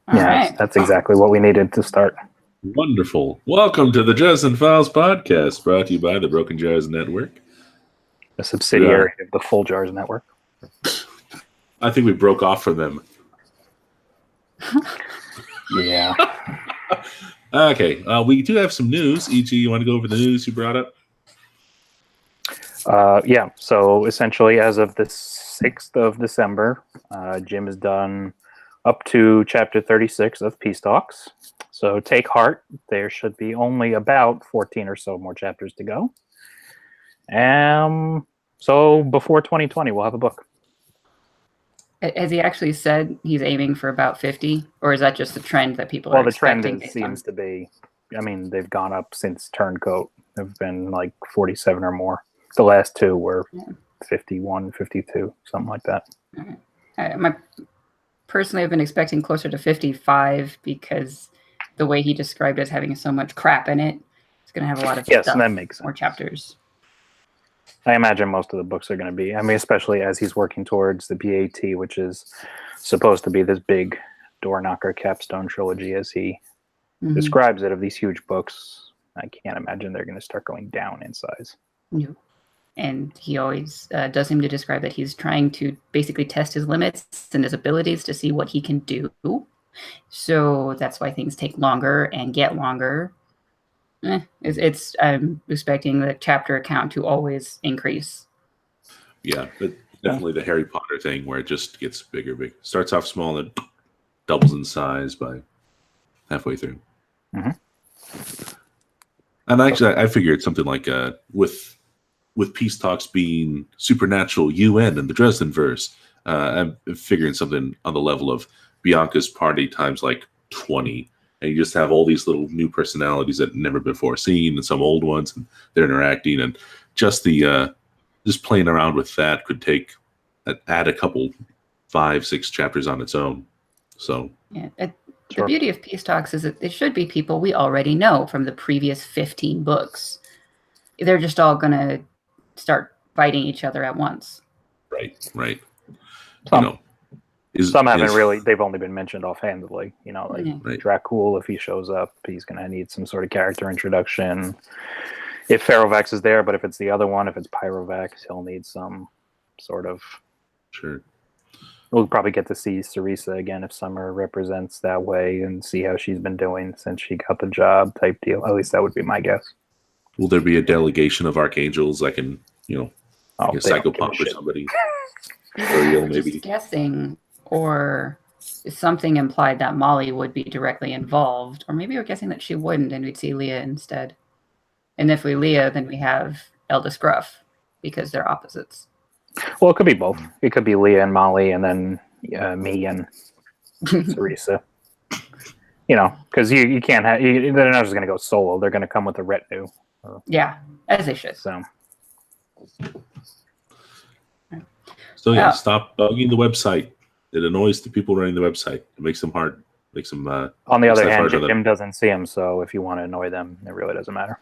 All right. That's exactly what we needed to start. Wonderful. Welcome to the Justin Files podcast, brought to you by the Broken Jars Network. A subsidiary of the Full Jars Network. I think we broke off from them. Yeah. Okay. We do have some news. E.G., you want to go over the news you brought up? Yeah. So essentially, as of the 6th of December, Jim has done up to chapter 36 of Peace Talks. So take heart. There should be only about 14 or so more chapters to go. So before 2020, we'll have a book. Has he actually said he's aiming for about 50? Or is that just the trend that people are expecting? Well, the trend seems to be, I mean, they've gone up since Turncoat. They've been like 47 or more. The last two were 51, 52, something like that. Personally, I've been expecting closer to 55 because the way he described it as having so much crap in it, it's going to have a lot of stuff, that makes sense. More chapters. I imagine most of the books are going to be, I mean, especially as he's working towards the BAT, which is supposed to be this big door knocker capstone trilogy as he describes it, of these huge books. I can't imagine they're going to start going down in size. No. And he always does seem to describe that he's trying to basically test his limits and his abilities to see what he can do. So that's why things take longer and get longer. I'm expecting the chapter count to always increase. Yeah, but definitely the Harry Potter thing where it just gets bigger. Starts off small and doubles in size by halfway through. Mm-hmm. And actually, I figured something like with Peace Talks being supernatural UN and the Dresden verse, I'm figuring something on the level of Bianca's party times like 20. And you just have all these little new personalities that never before seen, and some old ones, and they're interacting, and just the just playing around with that could add a couple 5-6 chapters on its own. So yeah, the beauty of Peace Talks is that it should be people we already know from the previous 15 books. They're just all gonna start fighting each other at once. Right. Some haven't really, they've only been mentioned offhandedly. Like right. Dracul, if he shows up, he's going to need some sort of character introduction. If Ferrovax is there, but if it's the other one, if it's Pyrovax, he'll need some sort of... Sure. We'll probably get to see Cerisa again if Summer represents that way and see how she's been doing since she got the job type deal. At least that would be my guess. Will there be a delegation of archangels that can, like a psychopath or somebody? Or maybe. Just guessing... Or is something implied that Molly would be directly involved? Or maybe we're guessing that she wouldn't and we'd see Leah instead. And if we Leah, then we have Elda Scruff because they're opposites. Well, it could be both. It could be Leah and Molly and then me and Cerisa. Because you can't have... they're not just going to go solo. They're going to come with a retinue. Yeah, as they should. So yeah, stop bugging the website. It annoys the people running the website. It makes them hard. Makes them. On the other hand, Jim doesn't see them, so if you want to annoy them, it really doesn't matter.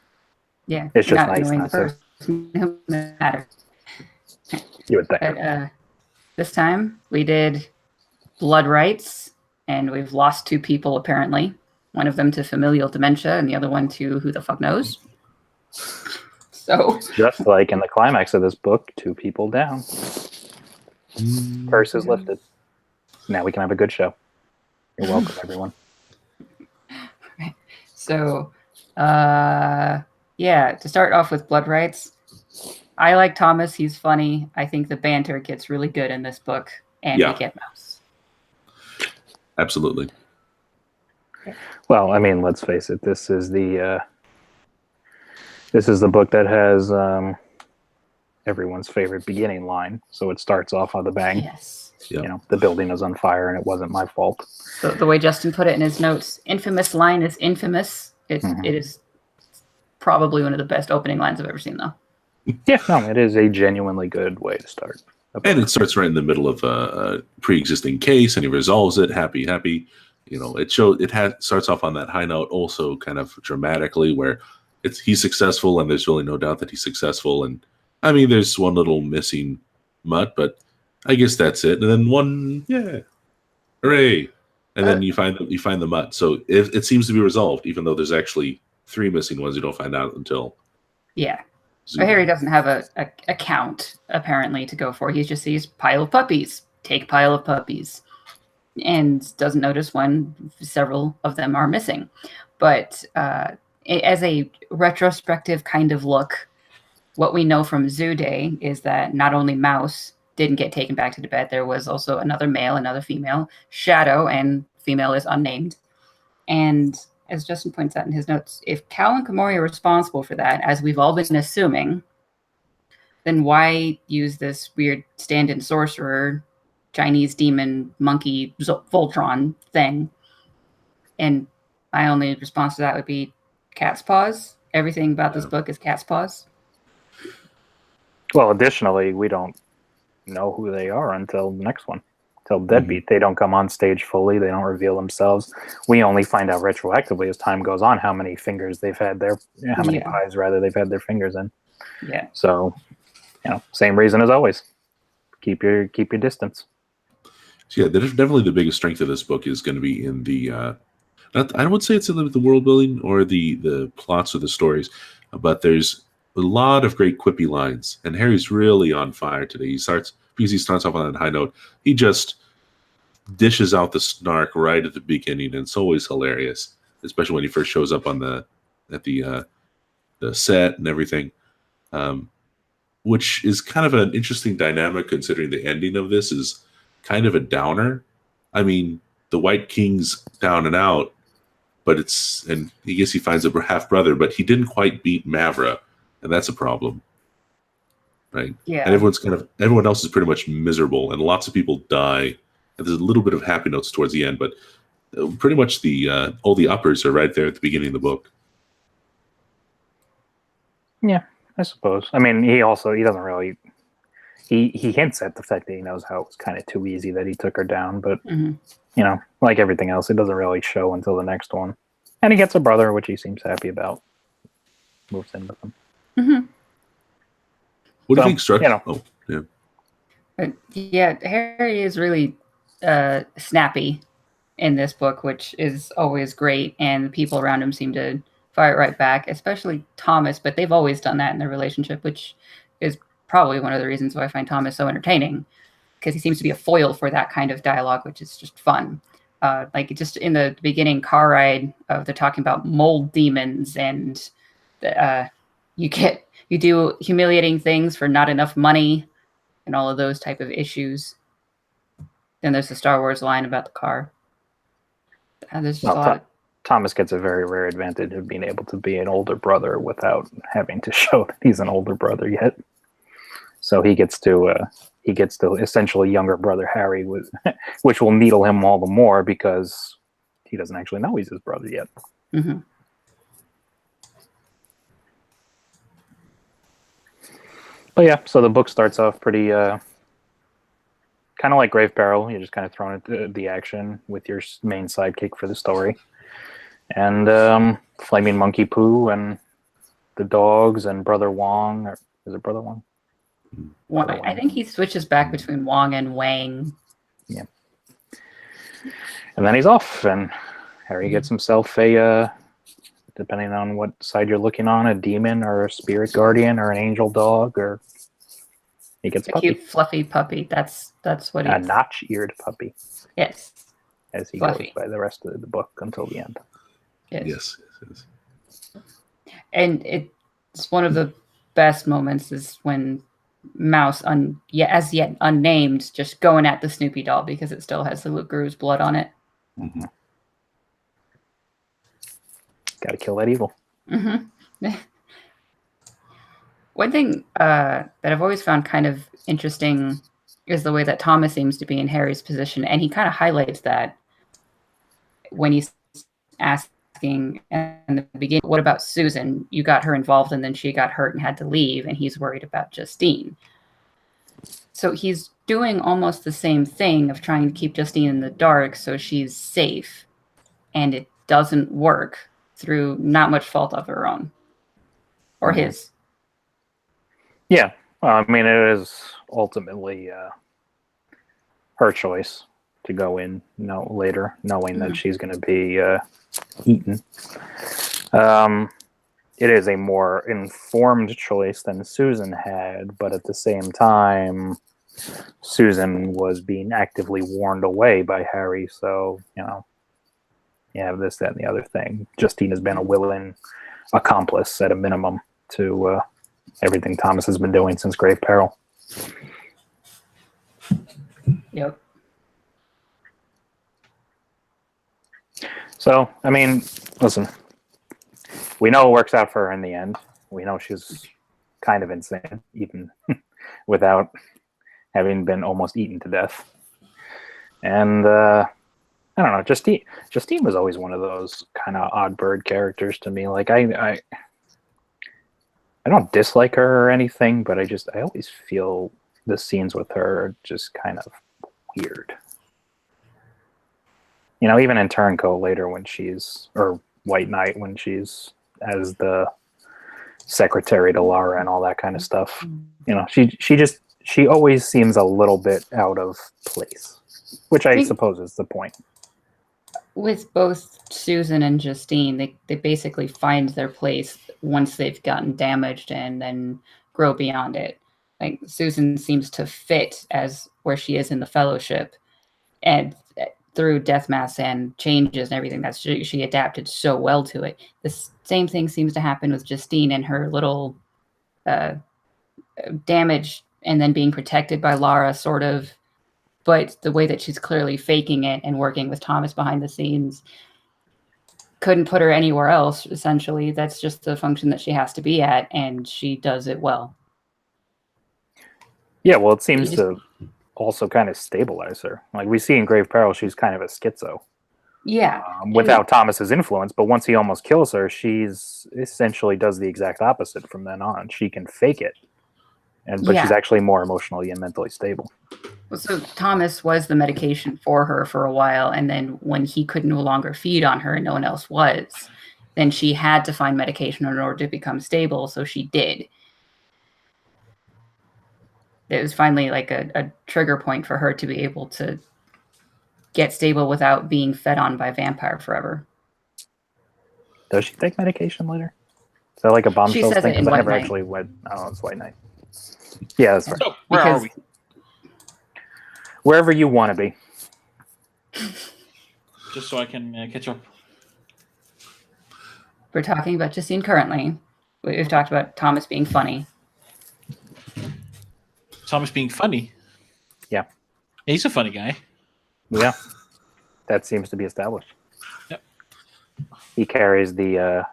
Yeah, it's just nice not to. Matter. You would think. But, this time we did blood rites, and we've lost 2 people apparently. One of them to familial dementia, and the other one to who the fuck knows. So just like in the climax of this book, 2 people down. Curse is lifted. Now we can have a good show. You're welcome, everyone. Right. So, to start off with blood rites, I like Thomas. He's funny. I think the banter gets really good in this book, and we get Mouse. Absolutely. Well, I mean, let's face it. This is the book that has everyone's favorite beginning line. So it starts off on the bang. Yes. Yep. The building is on fire and it wasn't my fault. So the way Justin put it in his notes, infamous line is infamous. It is probably one of the best opening lines I've ever seen, though. Yeah, no, it is a genuinely good way to start. And it starts right in the middle of a pre-existing case, and he resolves it. Happy. It starts off on that high note, also kind of dramatically, where he's successful, and there's really no doubt that he's successful. And I mean, there's one little missing mutt, but I guess that's it. And then hooray! and then you find the mutt. So it seems to be resolved, even though there's actually 3 missing ones you don't find out until. Yeah. But Harry doesn't have a count, apparently, to go for. He just sees pile of puppies. Take pile of puppies. And doesn't notice when several of them are missing. But as a retrospective kind of look, what we know from Zoo Day is that not only Mouse didn't get taken back to Tibet, there was also another male, another female, Shadow, and female is unnamed. And as Justin points out in his notes, if Cal and Komori are responsible for that, as we've all been assuming, then why use this weird stand-in sorcerer, Chinese demon, monkey, Voltron thing? And my only response to that would be cat's paws. Everything about this book is cat's paws. Well, additionally, we don't know who they are until the next one. Until Deadbeat. They don't come on stage fully. They don't reveal themselves. We only find out retroactively as time goes on how many fingers they've had how many pies rather they've had their fingers in. Yeah. So, same reason as always. Keep your distance. So yeah, definitely the biggest strength of this book is going to be in the. I would say it's in the world building or the plots of the stories, but there's a lot of great quippy lines, and Harry's really on fire today. He starts off on a high note. He just dishes out the snark right at the beginning, and it's always hilarious, especially when he first shows up on at the set and everything, which is kind of an interesting dynamic considering the ending of this is kind of a downer. I mean, the White King's down and out, but and I guess he finds a half brother, but he didn't quite beat Mavra, and that's a problem, right? Yeah. And everyone else is pretty much miserable, and lots of people die. And there's a little bit of happy notes towards the end, but pretty much all the uppers are right there at the beginning of the book. Yeah, I suppose. I mean, he doesn't really. He hints at the fact that he knows how it was kind of too easy that he took her down, but like everything else, it doesn't really show until the next one. And he gets a brother, which he seems happy about. Moves in with him. Mm-hmm. What do you think, Struck? Oh, yeah. Harry is really snappy in this book, which is always great, and the people around him seem to fire it right back, especially Thomas, but they've always done that in their relationship, which is probably one of the reasons why I find Thomas so entertaining, because he seems to be a foil for that kind of dialogue, which is just fun. Like just in the beginning car ride, they're talking about mold demons, and you do humiliating things for not enough money, and all of those type of issues. Then there's the Star Wars line about the car. There's just a lot. Thomas gets a very rare advantage of being able to be an older brother without having to show that he's an older brother yet. So he gets to essentially younger brother Harry, which will needle him all the more because he doesn't actually know he's his brother yet. Mm-hmm. But yeah, so the book starts off pretty kind of like Grave Peril. You're just kind of thrown into the action with your main sidekick for the story. And Flaming Monkey Poo and the dogs and Brother Wong. Or is it Brother Wong? I think he switches back between Wong and Wang. Yeah. And then he's off, and Harry gets himself a, depending on what side you're looking on, a demon or a spirit guardian or an angel dog, or he gets a puppy. Cute, fluffy puppy. That's what he is. A notch-eared puppy. Yes. As he goes by the rest of the book until the end. Yes. And it's one of the best moments is when Mouse, as yet unnamed, just going at the Snoopy doll because it still has the Luke Guru's blood on it. Mm-hmm. Got to kill that evil. Mm-hmm. One thing that I've always found kind of interesting is the way that Thomas seems to be in Harry's position, and he kind of highlights that when he's asking in the beginning, what about Susan? You got her involved and then she got hurt and had to leave, and he's worried about Justine. So he's doing almost the same thing of trying to keep Justine in the dark so she's safe, and it doesn't work through not much fault of her own. Or his. Yeah. Well, I mean, it is ultimately her choice. to go in later, knowing that she's going to be eaten. It is a more informed choice than Susan had, but at the same time, Susan was being actively warned away by Harry, so, you have this, that, and the other thing. Justine has been a willing accomplice, at a minimum, to everything Thomas has been doing since Grave Peril. Yep. So, I mean, listen, we know it works out for her in the end. We know she's kind of insane, even without having been almost eaten to death. And, I don't know, Justine was always one of those kind of odd bird characters to me. Like, I don't dislike her or anything, but I always feel the scenes with her are just kind of weird. Even in Turncoat later or White Knight when she's as the secretary to Lara and all that kind of stuff. She always seems a little bit out of place, which I suppose is the point. With both Susan and Justine, they basically find their place once they've gotten damaged and then grow beyond it. Like, Susan seems to fit as where she is in the Fellowship, and through Death Mass and changes and everything, that she adapted so well to it. The same thing seems to happen with Justine and her little damage and then being protected by Lara, sort of. But the way that she's clearly faking it and working with Thomas behind the scenes, couldn't put her anywhere else, essentially. That's just the function that she has to be at, and she does it well. Yeah, well, it seems to also kind of stabilize her. Like, we see in Grave Peril, she's kind of a schizo. Yeah. Without Thomas's influence, but once he almost kills her, she's essentially does the exact opposite from then on. She can fake it, but she's actually more emotionally and mentally stable. So Thomas was the medication for her for a while, and then when he could no longer feed on her and no one else was, then she had to find medication in order to become stable, so she did. It was finally like a trigger point for her to be able to get stable without being fed on by vampire forever. Does she take medication later? Is that like a bombshell thing? Because I never Night. actually went. Oh, it's White Knight. Yeah, that's right. So, where are we? Wherever you want to be. Just so I can catch up. We're talking about Justine currently. We've talked about Thomas being funny. Thomas being funny? Yeah. He's a funny guy. Yeah. That seems to be established. Yep. He carries the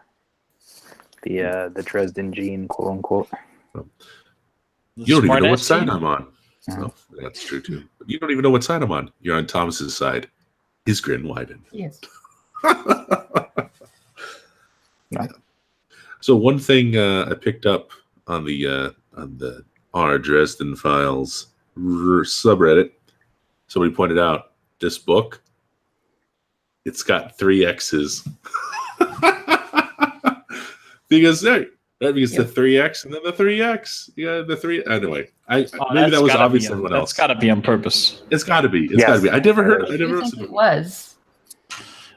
Dresden gene, quote unquote. You don't even know what side gene? I'm on. Oh, that's true too. But you don't even know what side I'm on. You're on Thomas's side. His grin widened. Yes. No. So one thing I picked up on the our Dresden Files subreddit, somebody pointed out this book. It's got 3 X's. Because that means the 3X and then the 3X. Yeah, the 3. Anyway, maybe that was obvious to everyone else. That's got to be on purpose. It's got to be. It's got to be. I never heard. It was.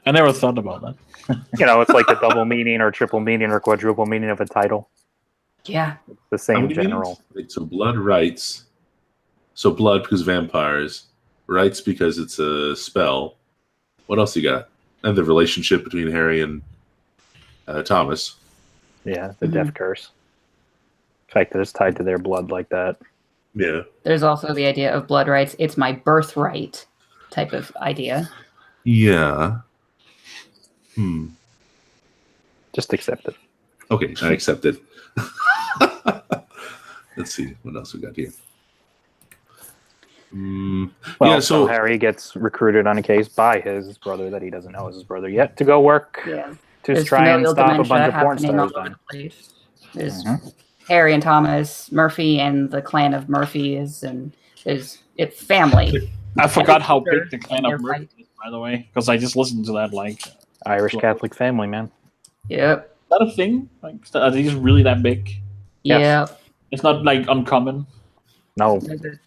I never thought about that. It's like the double meaning or triple meaning or quadruple meaning of a title. Yeah. It's the same general. So blood rights. So blood because vampires. Rights because it's a spell. What else you got? And the relationship between Harry and Thomas. Yeah, the death curse. The fact that it's tied to their blood like that. Yeah. There's also the idea of blood rights. It's my birthright type of idea. Yeah. Just accept it. Okay, I accept it. Let's see what else we got here. So Harry gets recruited on a case by his brother that he doesn't know is his brother yet to go work to There's try and familial stop a dementia bunch of porn happening all stars. over the place. There's Harry and Thomas, Murphy and the clan of Murphy it's family. I forgot how big the clan of Murphy is, by the way, because I just listened to that. Like, Irish Catholic family, man. Yep. is that a thing? Like, are these really that big? Yes. Yep. It's not like uncommon. No, The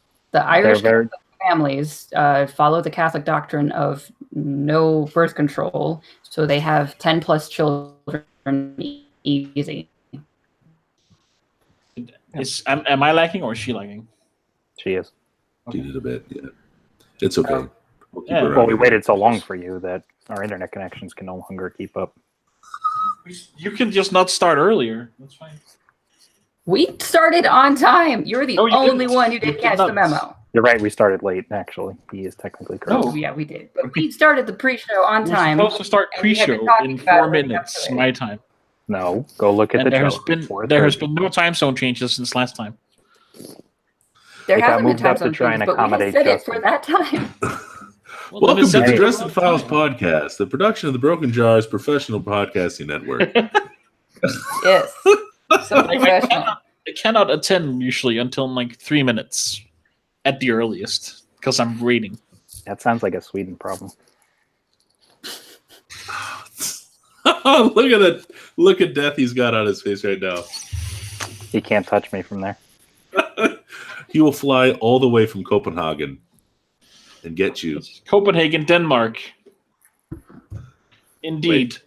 Irish they're families follow the Catholic doctrine of no birth control, so they have 10 plus children easy. Am I lagging or is she lagging? She is. She did a bit. Yeah, it's okay. We'll keep Yeah. her Well, around we here. waited so long for you that our internet connections can no longer keep up. You can just not start earlier. That's fine. We started on time. You're the No, you only didn't. one who You didn't did catch the not. memo. You're right. We started late. Actually, he is technically correct. Oh, yeah, we did. But we started the pre-show on We're time. supposed to start and we had been pre-show talking in about 4 it leading up minutes, to it. my time. No, go look at And the there has chart. been 4:30. no time zone changes since last time. There It got hasn't been moved time up to zone try and changes, but we had accommodate said it for Justine. that time. Well, then Welcome it's to the set Dresden for Files time. podcast, the production of the Broken Jars Professional Podcasting Network. Yes. So Like, professional. I cannot attend usually until like 3 minutes at the earliest because I'm reading. That sounds like a Sweden problem. Look at that! Look at death he's got on his face right now. He can't touch me from there. He will fly all the way from Copenhagen and get you. Copenhagen, Denmark. Indeed.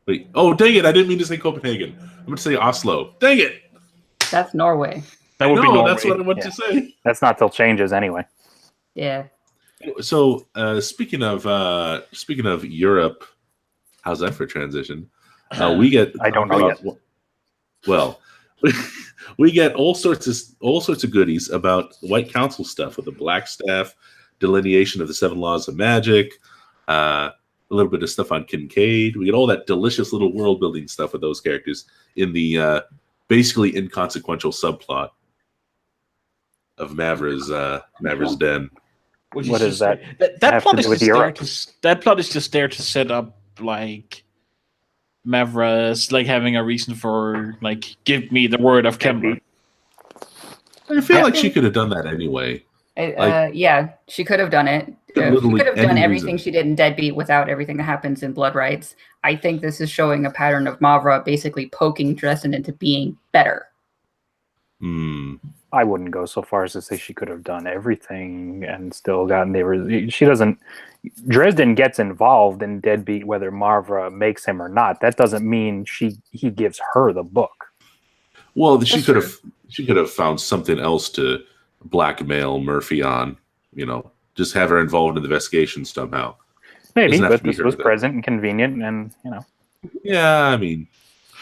Wait. Oh, dang it! I didn't mean to say Copenhagen. I'm going to say Oslo. Dang it! That's Norway. That would be No, Norway. that's what I want to say. That's not till changes anyway. Yeah. So, speaking of Europe, how's that for transition? We get I don't know yet. Well, we get all sorts of goodies about White Council stuff with the Black Staff, delineation of the 7 laws of magic, a little bit of stuff on Kincaid. We get all that delicious little world building stuff with those characters in the basically inconsequential subplot of Mavra's Den. What is that? That have plot to is do with just there Europe? that plot is just there to set up like Mavra's like having a reason for like give me the word of Kemper. I feel like she could have done that anyway. Yeah, she could have done it. She Literally could have done any everything reason. she did in Deadbeat without everything that happens in Blood Rites. I think this is showing a pattern of Mavra basically poking Dresden into being better. I wouldn't go so far as to say she could have done everything and still gotten there. She doesn't. Dresden gets involved in Deadbeat whether Mavra makes him or not. That doesn't mean he gives her the book. Well, she That's could have found something else to blackmail Murphy on. You know, just have her involved in the investigation somehow. Maybe, Doesn't have but to be this her, was though. present and convenient, and Yeah, I mean,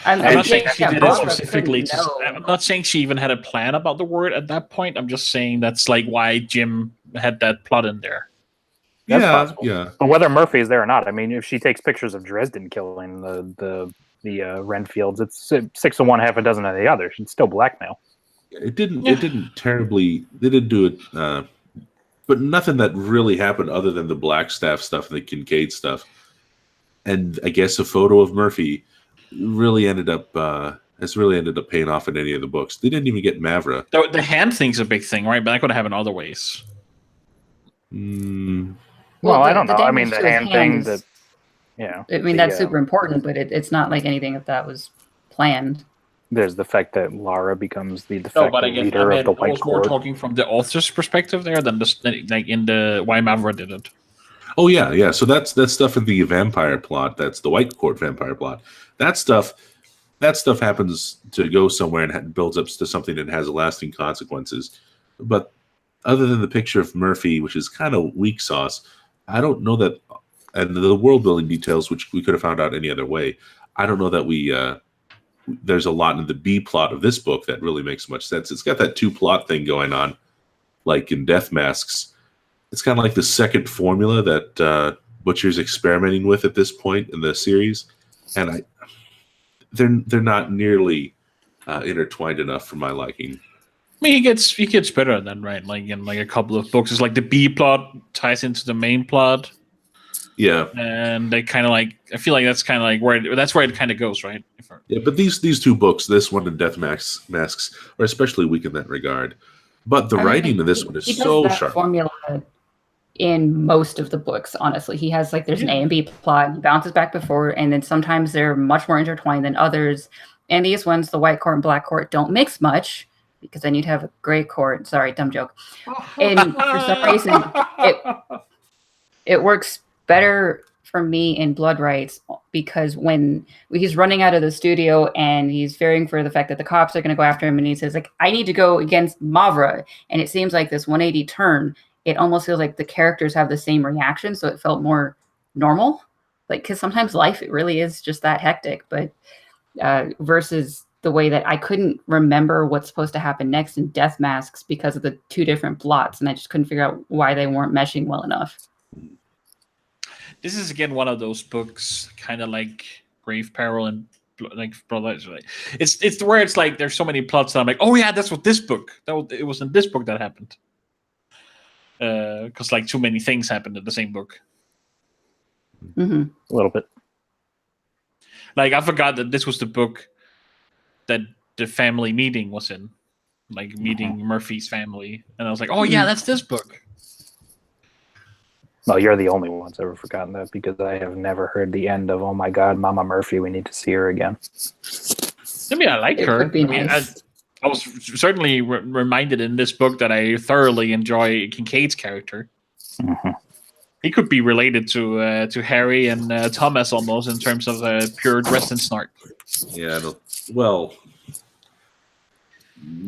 I'm not saying she did it Mavra specifically. couldn't know. I'm not saying she even had a plan about the word at that point. I'm just saying that's like why Jim had that plot in there. That's yeah, possible. yeah. But whether Murphy is there or not, I mean, if she takes pictures of Dresden killing the Renfields, it's 6 of one, half a dozen of the other. She'd still blackmail. It didn't terribly. They didn't do it, but nothing that really happened other than the Black Staff stuff and the Kincaid stuff. And I guess a photo of Murphy really ended up paying off in any of the books. They didn't even get Mavra. The hand thing's a big thing, right? But that could happen other ways. Well, I don't know. I damage mean, the to his hand thing is- that, yeah. I mean, that's super important, but it's not like anything that was planned. There's the fact that Lara becomes the de No, facto but I guess leader of the I White was more Court. talking from the author's perspective there than just like in the why Mavra did it. Oh yeah. So that's stuff in the vampire plot. That's the White Court vampire plot. That stuff happens to go somewhere and builds up to something that has lasting consequences. But other than the picture of Murphy, which is kind of weak sauce, I don't know that, and the world building details, which we could have found out any other way. I don't know that we. There's a lot in the B plot of this book that really makes much sense. It's got that 2 plot thing going on, like in Death Masks. It's kind of like the second formula that Butcher's experimenting with at this point in the series, and they're not nearly intertwined enough for my liking. I mean, he gets better then, right? Like in like a couple of books, it's like the B plot ties into the main plot. Yeah, and they kind of like. I feel like that's kind of like where it kind of goes, right? Yeah, but these 2 books, this one and Death Masks, are especially weak in that regard. But the writing of this one is he does so that sharp. formula in most of the books, honestly. He has like there's an A and B plot, and he bounces back before, and then sometimes they're much more intertwined than others. And these ones, the White Court and Black Court, don't mix much, because then you'd have a gray court. Sorry, dumb joke. And for some reason, it works better for me in Blood Rites, because when he's running out of the studio and he's fearing for the fact that the cops are going to go after him, and he says, like, I need to go against Mavra, and it seems like this 180 turn, it almost feels like the characters have the same reaction, so it felt more normal, like, because sometimes life, it really is just that hectic. But versus the way that I couldn't remember what's supposed to happen next in Death Masks because of the two different plots, and I just couldn't figure out why they weren't meshing well enough. This is again one of those books, kind of like Grave Peril and like Blood. It's where it's like there's so many plots that I'm like, oh yeah, that's what this book. It was in this book that happened. Because like too many things happened in the same book. Mm-hmm. A little bit. Like I forgot that this was the book that the family meeting was in, like meeting Murphy's family, and I was like, oh yeah, that's this book. Well, you're the only ones ever forgotten that, because I have never heard the end of, oh my God, Mama Murphy, we need to see her again. I mean, I like It her. would be I mean, nice. I was certainly reminded in this book that I thoroughly enjoy Kincaid's character. Mm-hmm. He could be related to Harry and Thomas almost in terms of pure Dresden snark. Yeah, well,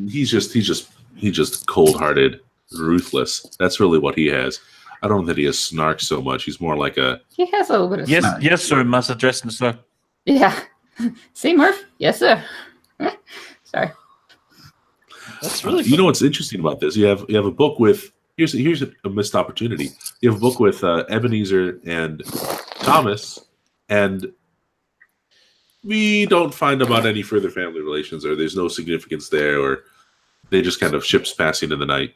he's just cold-hearted, ruthless. That's really what he has. I don't think he has snark so much. He's more like a... He has a little bit of snark. Yes, sir, Master Dresden snark. Yeah. See, Murph? Yes, sir. Sorry. That's really you know what's interesting about this? You have a book with... Here's a missed opportunity. You have a book with Ebenezer and Thomas, and we don't find about any further family relations, or there's no significance there, or they just kind of ships passing in the night.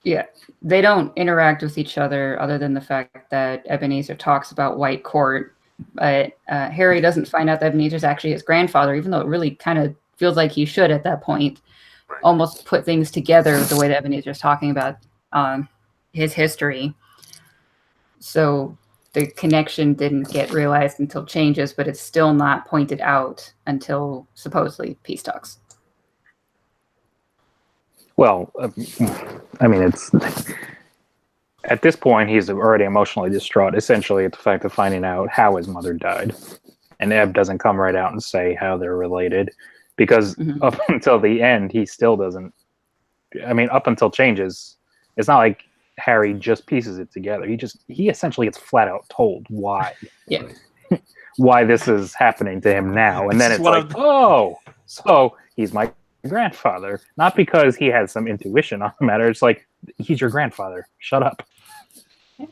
Yeah, they don't interact with each other than the fact that Ebenezer talks about White Court, but Harry doesn't find out that Ebenezer's actually his grandfather, even though it really kind of feels like he should at that point. Right. Almost put things together the way that Ebenezer's talking about his history. So the connection didn't get realized until Changes, but it's still not pointed out until supposedly Peace Talks. Well, I mean, it's at this point he's already emotionally distraught, essentially, at the fact of finding out how his mother died, and Eb doesn't come right out and say how they're related, because up until the end he still doesn't. I mean, up until Changes, it's not like Harry just pieces it together. He essentially gets flat out told why. Yeah. Why this is happening to him now, and then it's like, oh, so he's my grandfather, not because he has some intuition on the matter. It's like, he's your grandfather. Shut up.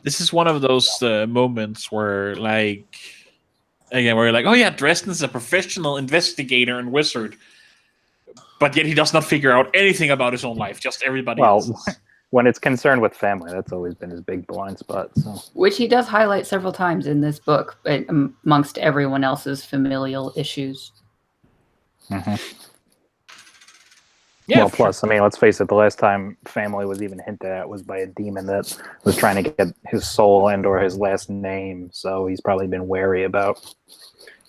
This is one of those moments where, like, again, where you're like, oh yeah, Dresden's a professional investigator and wizard, but yet he does not figure out anything about his own life, just everybody else's. When it's concerned with family, that's always been his big blind spot. So. Which he does highlight several times in this book, but amongst everyone else's familial issues. Mm-hmm. Yeah, well, plus, I mean, let's face it, the last time family was even hinted at was by a demon that was trying to get his soul and or his last name, so he's probably been wary about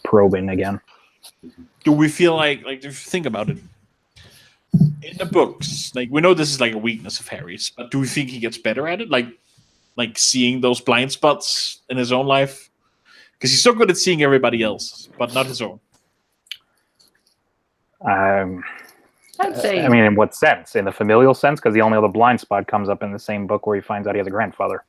probing again. Do we feel like if you think about it, in the books, like, we know this is like a weakness of Harry's, but do we think he gets better at it? Like seeing those blind spots in his own life? Because he's so good at seeing everybody else, but not his own. I'd say. I mean, in what sense? In the familial sense? Because the only other blind spot comes up in the same book where he finds out he has a grandfather.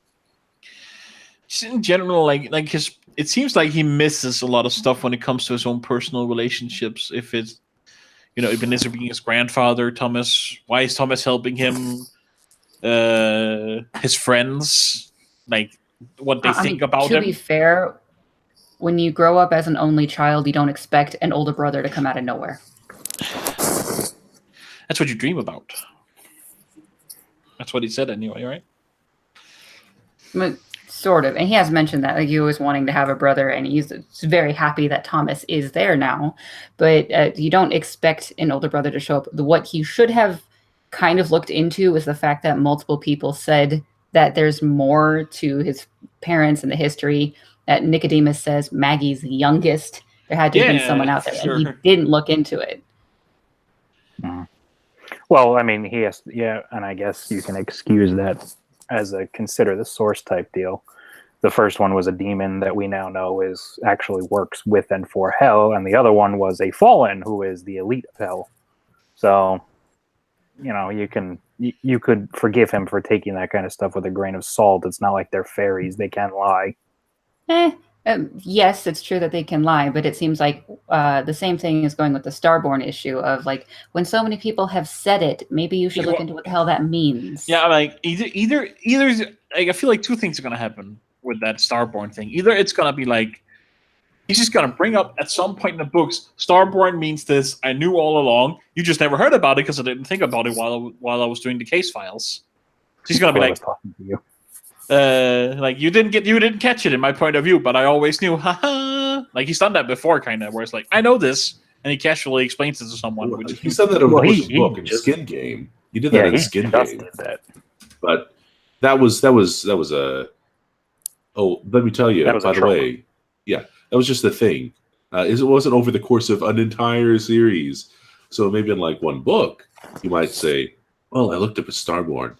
Just in general, like his, it seems like he misses a lot of stuff when it comes to his own personal relationships. If it's, Ebenezer being his grandfather, Thomas, why is Thomas helping him? His friends, like what they think about him. To be fair, when you grow up as an only child, you don't expect an older brother to come out of nowhere. That's what you dream about. That's what he said anyway, right? But sort of. And he has mentioned that, like, he was wanting to have a brother, and he's very happy that Thomas is there now. But you don't expect an older brother to show up. What he should have kind of looked into was the fact that multiple people said that there's more to his parents and the history. That Nicodemus says Maggie's the youngest. There had to have been someone out there, and he didn't look into it. Well, I mean, he has, and I guess you can excuse that as a consider the source type deal. The first one was a demon that we now know is actually works with and for hell, and the other one was a fallen who is the elite of hell. So, you could forgive him for taking that kind of stuff with a grain of salt. It's not like they're fairies; they can lie. Yes, it's true that they can lie, but it seems like the same thing is going with the Starborn issue of like when so many people have said it, maybe you should look into what the hell that means. Yeah, like either like I feel like two things are gonna happen with that Starborn thing. Either it's gonna be like he's just gonna bring up at some point in the books, Starborn means this. I knew all along. You just never heard about it because I didn't think about it while I was doing the case files. She's gonna be like, talking to you. Like you didn't catch it in my point of view, but I always knew. Haha. Like he's done that before, kind of, where it's like I know this, and he casually explains it to someone. Well, Which he said that over Well, his book in just- Skin Game. He did that in Skin Game. Did that. But that was a. Oh, let me tell you. That was by a the trope. way, yeah, that was just the thing. It wasn't over the course of an entire series. So maybe in like one book, you might say, "Well, I looked up at Starborn,"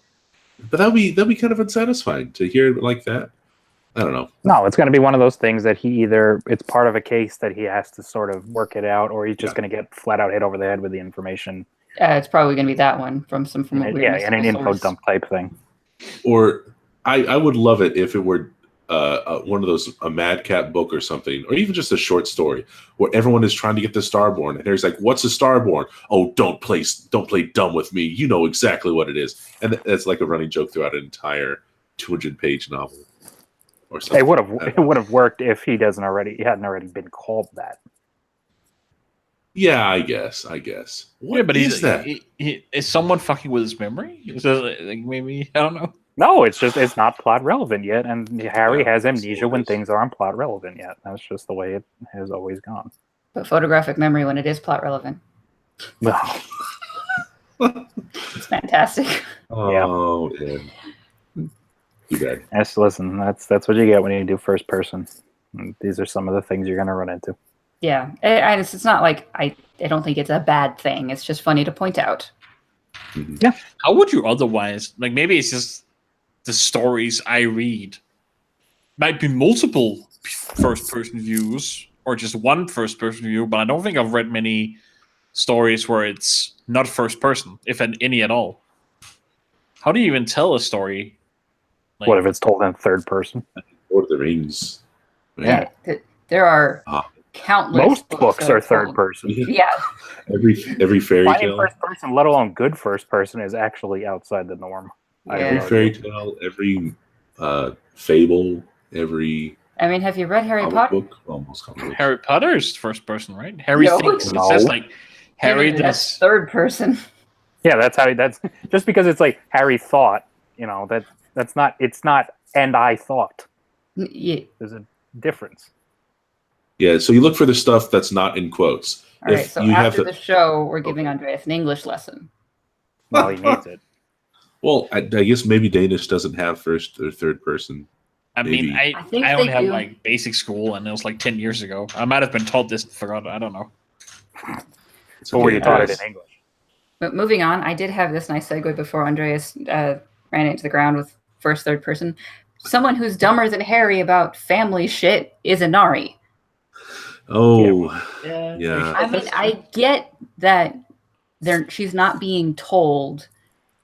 but that'd be kind of unsatisfying to hear it like that. I don't know. No, it's going to be one of those things that it's part of a case that he has to sort of work it out, or he's just going to get flat out hit over the head with the information. It's probably going to be that one from a weird and an info source. dump type thing. Or I would love it if it were one of those a Madcap book or something, or even just a short story where everyone is trying to get the Starborn, and there's like, "What's a Starborn?" "Oh, don't play dumb with me. You know exactly what it is." And that's like a running joke throughout an entire 200-page novel. Or something. It would have worked if he hadn't already been called that. Yeah, I guess. What but is that? Is someone fucking with his memory? Is it, like, maybe I don't know. No, it's not plot relevant yet, and Harry has that's amnesia what it when is. things aren't plot relevant yet. That's just the way it has always gone. But photographic memory when it is plot relevant. No. It's fantastic. Oh, yeah. Too bad. That's what you get when you do first person. And these are some of the things you're going to run into. Yeah, it's not like I don't think it's a bad thing. It's just funny to point out. Mhm. Yeah. How would you otherwise? Like maybe it's just the stories I read might be multiple first-person views or just one first-person view, but I don't think I've read many stories where it's not first-person, if any at all. How do you even tell a story? Like, What if it's told in third person? Lord of the Rings. Yeah. There are Ah. countless. Most books that are third told. person. Yeah, Every fairy Finding tale. first person, let alone good first person, is actually outside the norm. Every yeah. fairy tale, every fable, every I mean, have you read Harry comic Potter? book, almost comic book. Harry Potter is first person, right? Harry No. thinks. It No. says like Harry That's does. third person. Yeah, that's just because it's like Harry thought, that's not, it's not, and I thought. Yeah. There's a difference. Yeah, so you look for the stuff that's not in quotes. All right. So you have after to, the show, we're giving Andreas an English lesson. Well, he needs it. well, I guess maybe Danish doesn't have first or third person. I mean, Maybe. I think I only they had do. like basic school, and it was like 10 years ago. I might have been taught this and forgot. I don't know. It's But were okay, you taught it guys. in English? But moving on, I did have this nice segue before Andreas ran into the ground with first, third person. Someone who's dumber than Harry about family shit is Inari. Oh, Yeah. Yeah. I mean, I get that she's not being told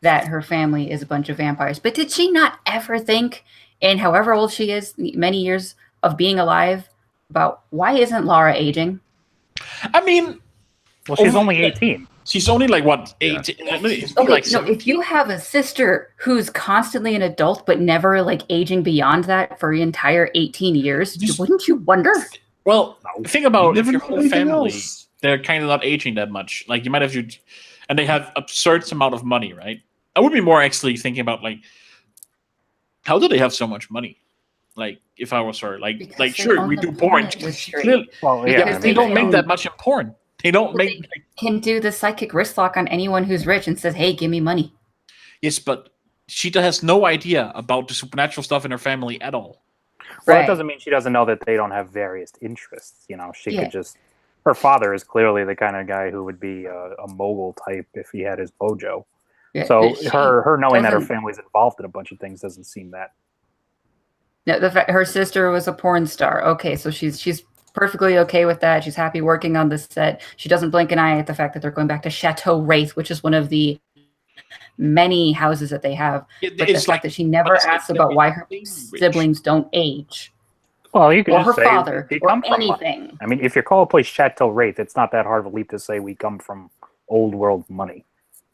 that her family is a bunch of vampires, but did she not ever think, in however old she is, many years of being alive, about why isn't Laura aging? I mean, Well, she's Oh, only yeah. 18. she's only like what, Yeah. 8? Okay, Like no, if you have a sister who's constantly an adult but never like aging beyond that for the entire 18 years, Just- wouldn't you wonder? well, think about You if never your know whole anything family, else. they're kind of not aging that much. Like you might have to, and they have absurd amount of money, right? I would be more actually thinking about like, how do they have so much money? Like, if I was her, like Because they sure, own we the do porn. porn industry. Clearly, Well, Because yeah. because I they mean, don't make own- that much in porn. They don't Well, make. Can do the psychic wrist lock on anyone who's rich and says, "Hey, give me money." Yes, but she has no idea about the supernatural stuff in her family at all. well, Right. it doesn't mean she doesn't know that they don't have various interests. She Yeah. could just, her father is clearly the kind of guy who would be a mogul type if he had his mojo. Yeah, So she her knowing that her doesn't- family's involved in a bunch of things doesn't seem that. No, the fact her sister was a porn star. Okay, so she's perfectly okay with that. She's happy working on this set. She doesn't blink an eye at the fact that they're going back to Chateau Wraith, which is one of the many houses that they have. But the fact that she never asks about why her siblings don't age, Well, you could or just her say father, they or come from. anything. I mean, if you call a place Chateau Wraith, it's not that hard of a leap to say we come from old world money.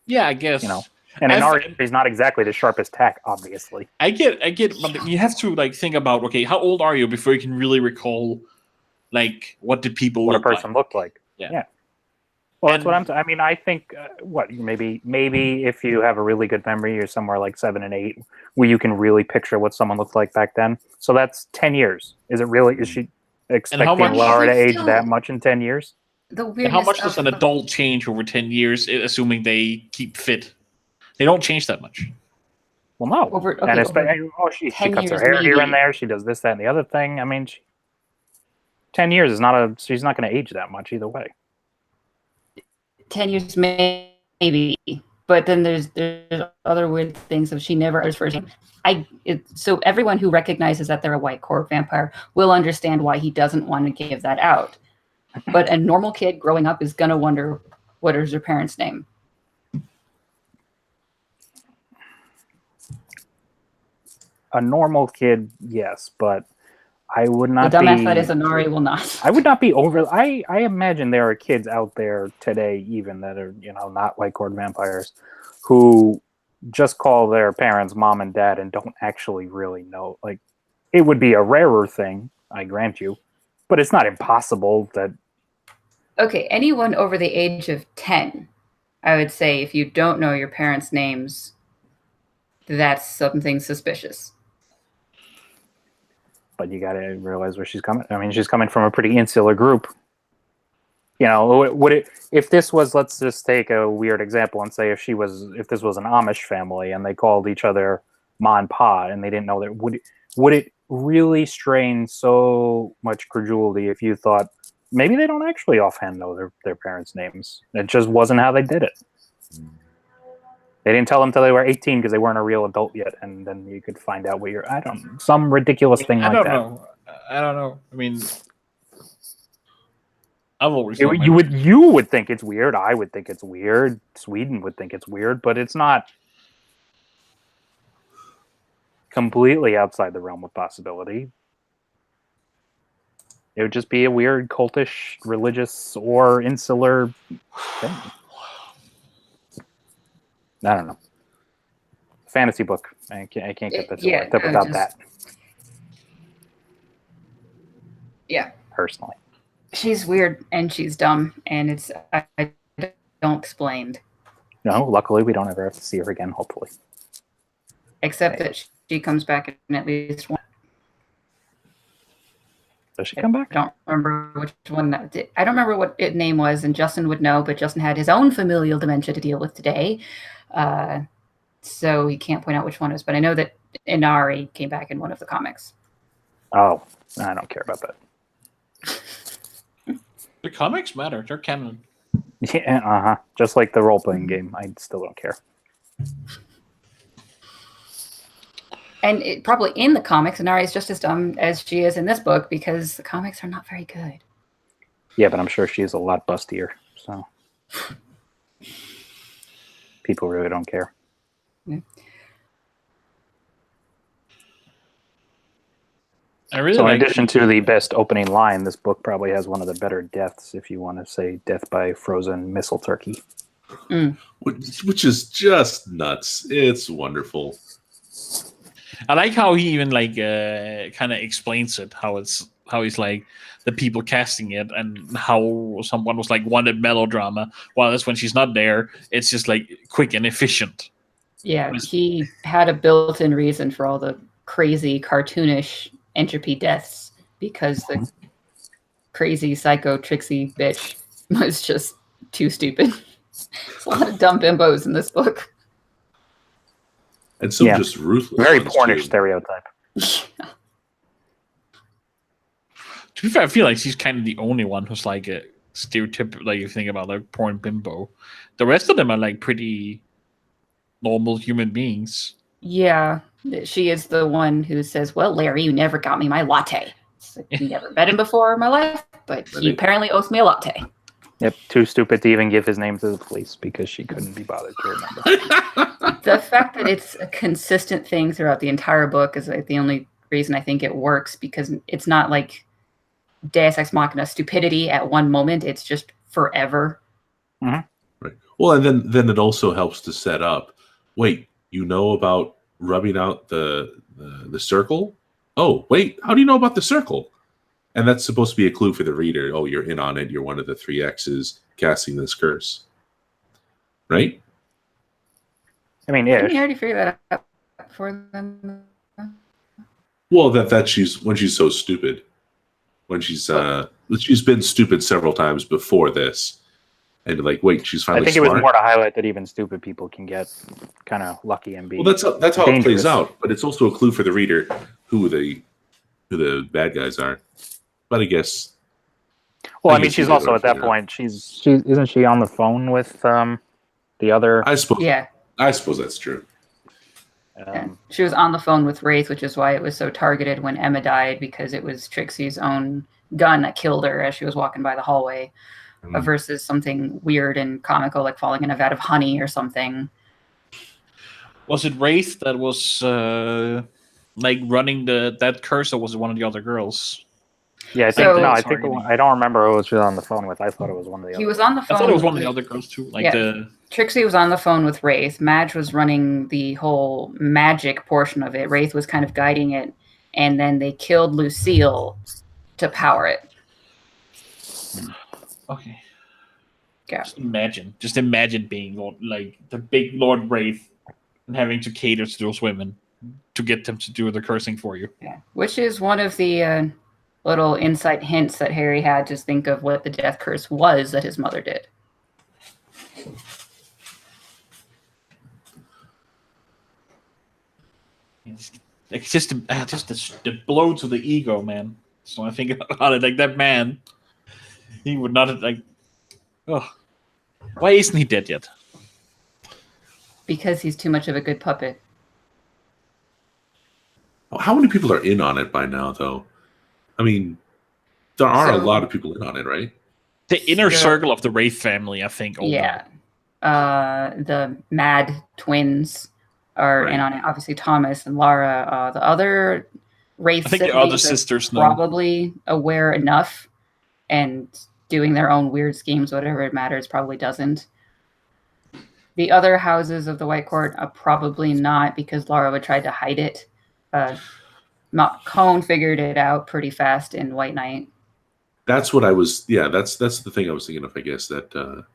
Yeah, I guess. You know, and Inari is not exactly the sharpest tack, obviously. I get, but you have to like think about, okay, how old are you before you can really recall, like, what did people What a look like? person looked like. Yeah. Well, that's what I mean, I think maybe if you have a really good memory, you're somewhere like 7 and 8, where you can really picture what someone looked like back then. So that's 10 years. Is she expecting much- Laura to There's age still- that much in 10 years? The And weirdness how much does of an adult change over 10 years, assuming they keep fit? They don't change that much. Well, no. She 10 cuts her years hair here and maybe. there. She does this, that, and the other thing. I mean, 10 years is she's not going to age that much either way. 10 years maybe, but then there's other weird things of she never utters first name. So everyone who recognizes that they're a white court vampire will understand why he doesn't want to give that out. But a normal kid growing up is gonna wonder, what is their parents' name? A normal kid, yes, but I would The not dumbass that is Inari will not. I would not be over. I imagine there are kids out there today, even that are not white court vampires, who just call their parents mom and dad and don't actually really know. Like, it would be a rarer thing, I grant you, but it's not impossible that. Okay, anyone over the age of 10, I would say if you don't know your parents' names, that's something suspicious. But you got to realize where she's coming. I mean, she's coming from a pretty insular group. If this was, let's just take a weird example and say if this was an Amish family and they called each other Ma and Pa and they didn't know that, would it really strain so much credulity if you thought maybe they don't actually offhand know their parents' names? It just wasn't how they did it. They didn't tell them until they were 18 because they weren't a real adult yet, and then you could find out some ridiculous thing like that. I don't know. I mean, I've always You would think it's weird. I would think it's weird. Sweden would think it's weird, but it's not completely outside the realm of possibility. It would just be a weird cultish, religious, or insular thing. I don't know. Fantasy book. I can't get that about that. Yeah. Personally. She's weird and she's dumb, and I don't explained. No, luckily we don't ever have to see her again, hopefully. Except that she comes back in at least one. Does she come back? I don't remember which one. I don't remember what its name was, and Justin would know, but Justin had his own familial dementia to deal with today. So he can't point out which one it is, but I know that Inari came back in one of the comics. Oh, I don't care about that. The comics matter. They're canon. Yeah, just like the role-playing game. I still don't care. And probably in the comics, Inari is just as dumb as she is in this book because the comics are not very good. Yeah, but I'm sure she's a lot bustier, so people really don't care. Yeah. So in addition to the best opening line, this book probably has one of the better deaths, if you want to say death by frozen missile turkey. Which is just nuts. It's wonderful. I like how he even kind of explains it, how he's like the people casting it and how someone was like wanted melodrama, while that's when she's not there, it's just like quick and efficient. Yeah, he had a built-in reason for all the crazy cartoonish entropy deaths because the crazy psycho tricksy bitch was just too stupid. There's a lot of dumb bimbos in this book. And some just ruthless. Very pornish stereotype. To be fair, I feel like she's kind of the only one who's like stereotypical. Like you think about like porn bimbo. The rest of them are like pretty normal human beings. Yeah, she is the one who says, "Well, Larry, you never got me my latte. Never met him before in my life, but he apparently owes me a latte." Yep, too stupid to even give his name to the police because she couldn't be bothered to remember. The fact that it's a consistent thing throughout the entire book is like the only reason I think it works, because it's not like Deus Ex Machina stupidity at one moment. It's just forever. Right. Well, and then it also helps to set up. Wait, you know about rubbing out the circle? Oh, wait, how do you know about the circle? And that's supposed to be a clue for the reader. Oh, you're in on it. You're one of the 3 X's casting this curse. Right? I mean, Didn't you already figure that out for them? Well, that when she's so stupid. When she's been stupid several times before this. And like, wait, she's finally I think smart. it was more to highlight that even stupid people can get kind of lucky and be. Well, that's how it plays dangerous. out. But it's also a clue for the reader who the bad guys are. But I guess. Well, I mean, she's also at that point. She's isn't she on the phone with the other? I suppose. Yeah. I suppose that's true. She was on the phone with Wraith, which is why it was so targeted when Emma died, because it was Trixie's own gun that killed her as she was walking by the hallway, versus something weird and comical like falling in a vat of honey or something. Was it Wraith that was like running that curse, or was it one of the other girls? Yeah, I think I think I don't remember who she was on the phone with. I thought it was one of the. He was on the phone. I thought it was one of the other girls too. Trixie was on the phone with Wraith. Madge was running the whole magic portion of it. Wraith was kind of guiding it, and then they killed Lucille to power it. Okay. Yeah. Just imagine being like the big Lord Wraith and having to cater to those women to get them to do the cursing for you. Yeah, which is one of the little insight hints that Harry had to think of what the death curse was that his mother did. It's just the blow to the ego, man. So I think about it, like that man, he would not have, like. Oh, why isn't he dead yet? Because he's too much of a good puppet. How many people are in on it by now, though? I mean, there are a lot of people in on it, right? The inner circle of the Wraith family, I think. Yeah. The Mad twins are in on it. Obviously, Thomas and Lara. The other Wraith siblings, the other sisters, probably aware enough and doing their own weird schemes, whatever it matters, probably doesn't. The other houses of the White Court are probably not, because Lara would try to hide it. Cone figured it out pretty fast in White Knight. That's what I was. Yeah, that's the thing I was thinking of. I guess that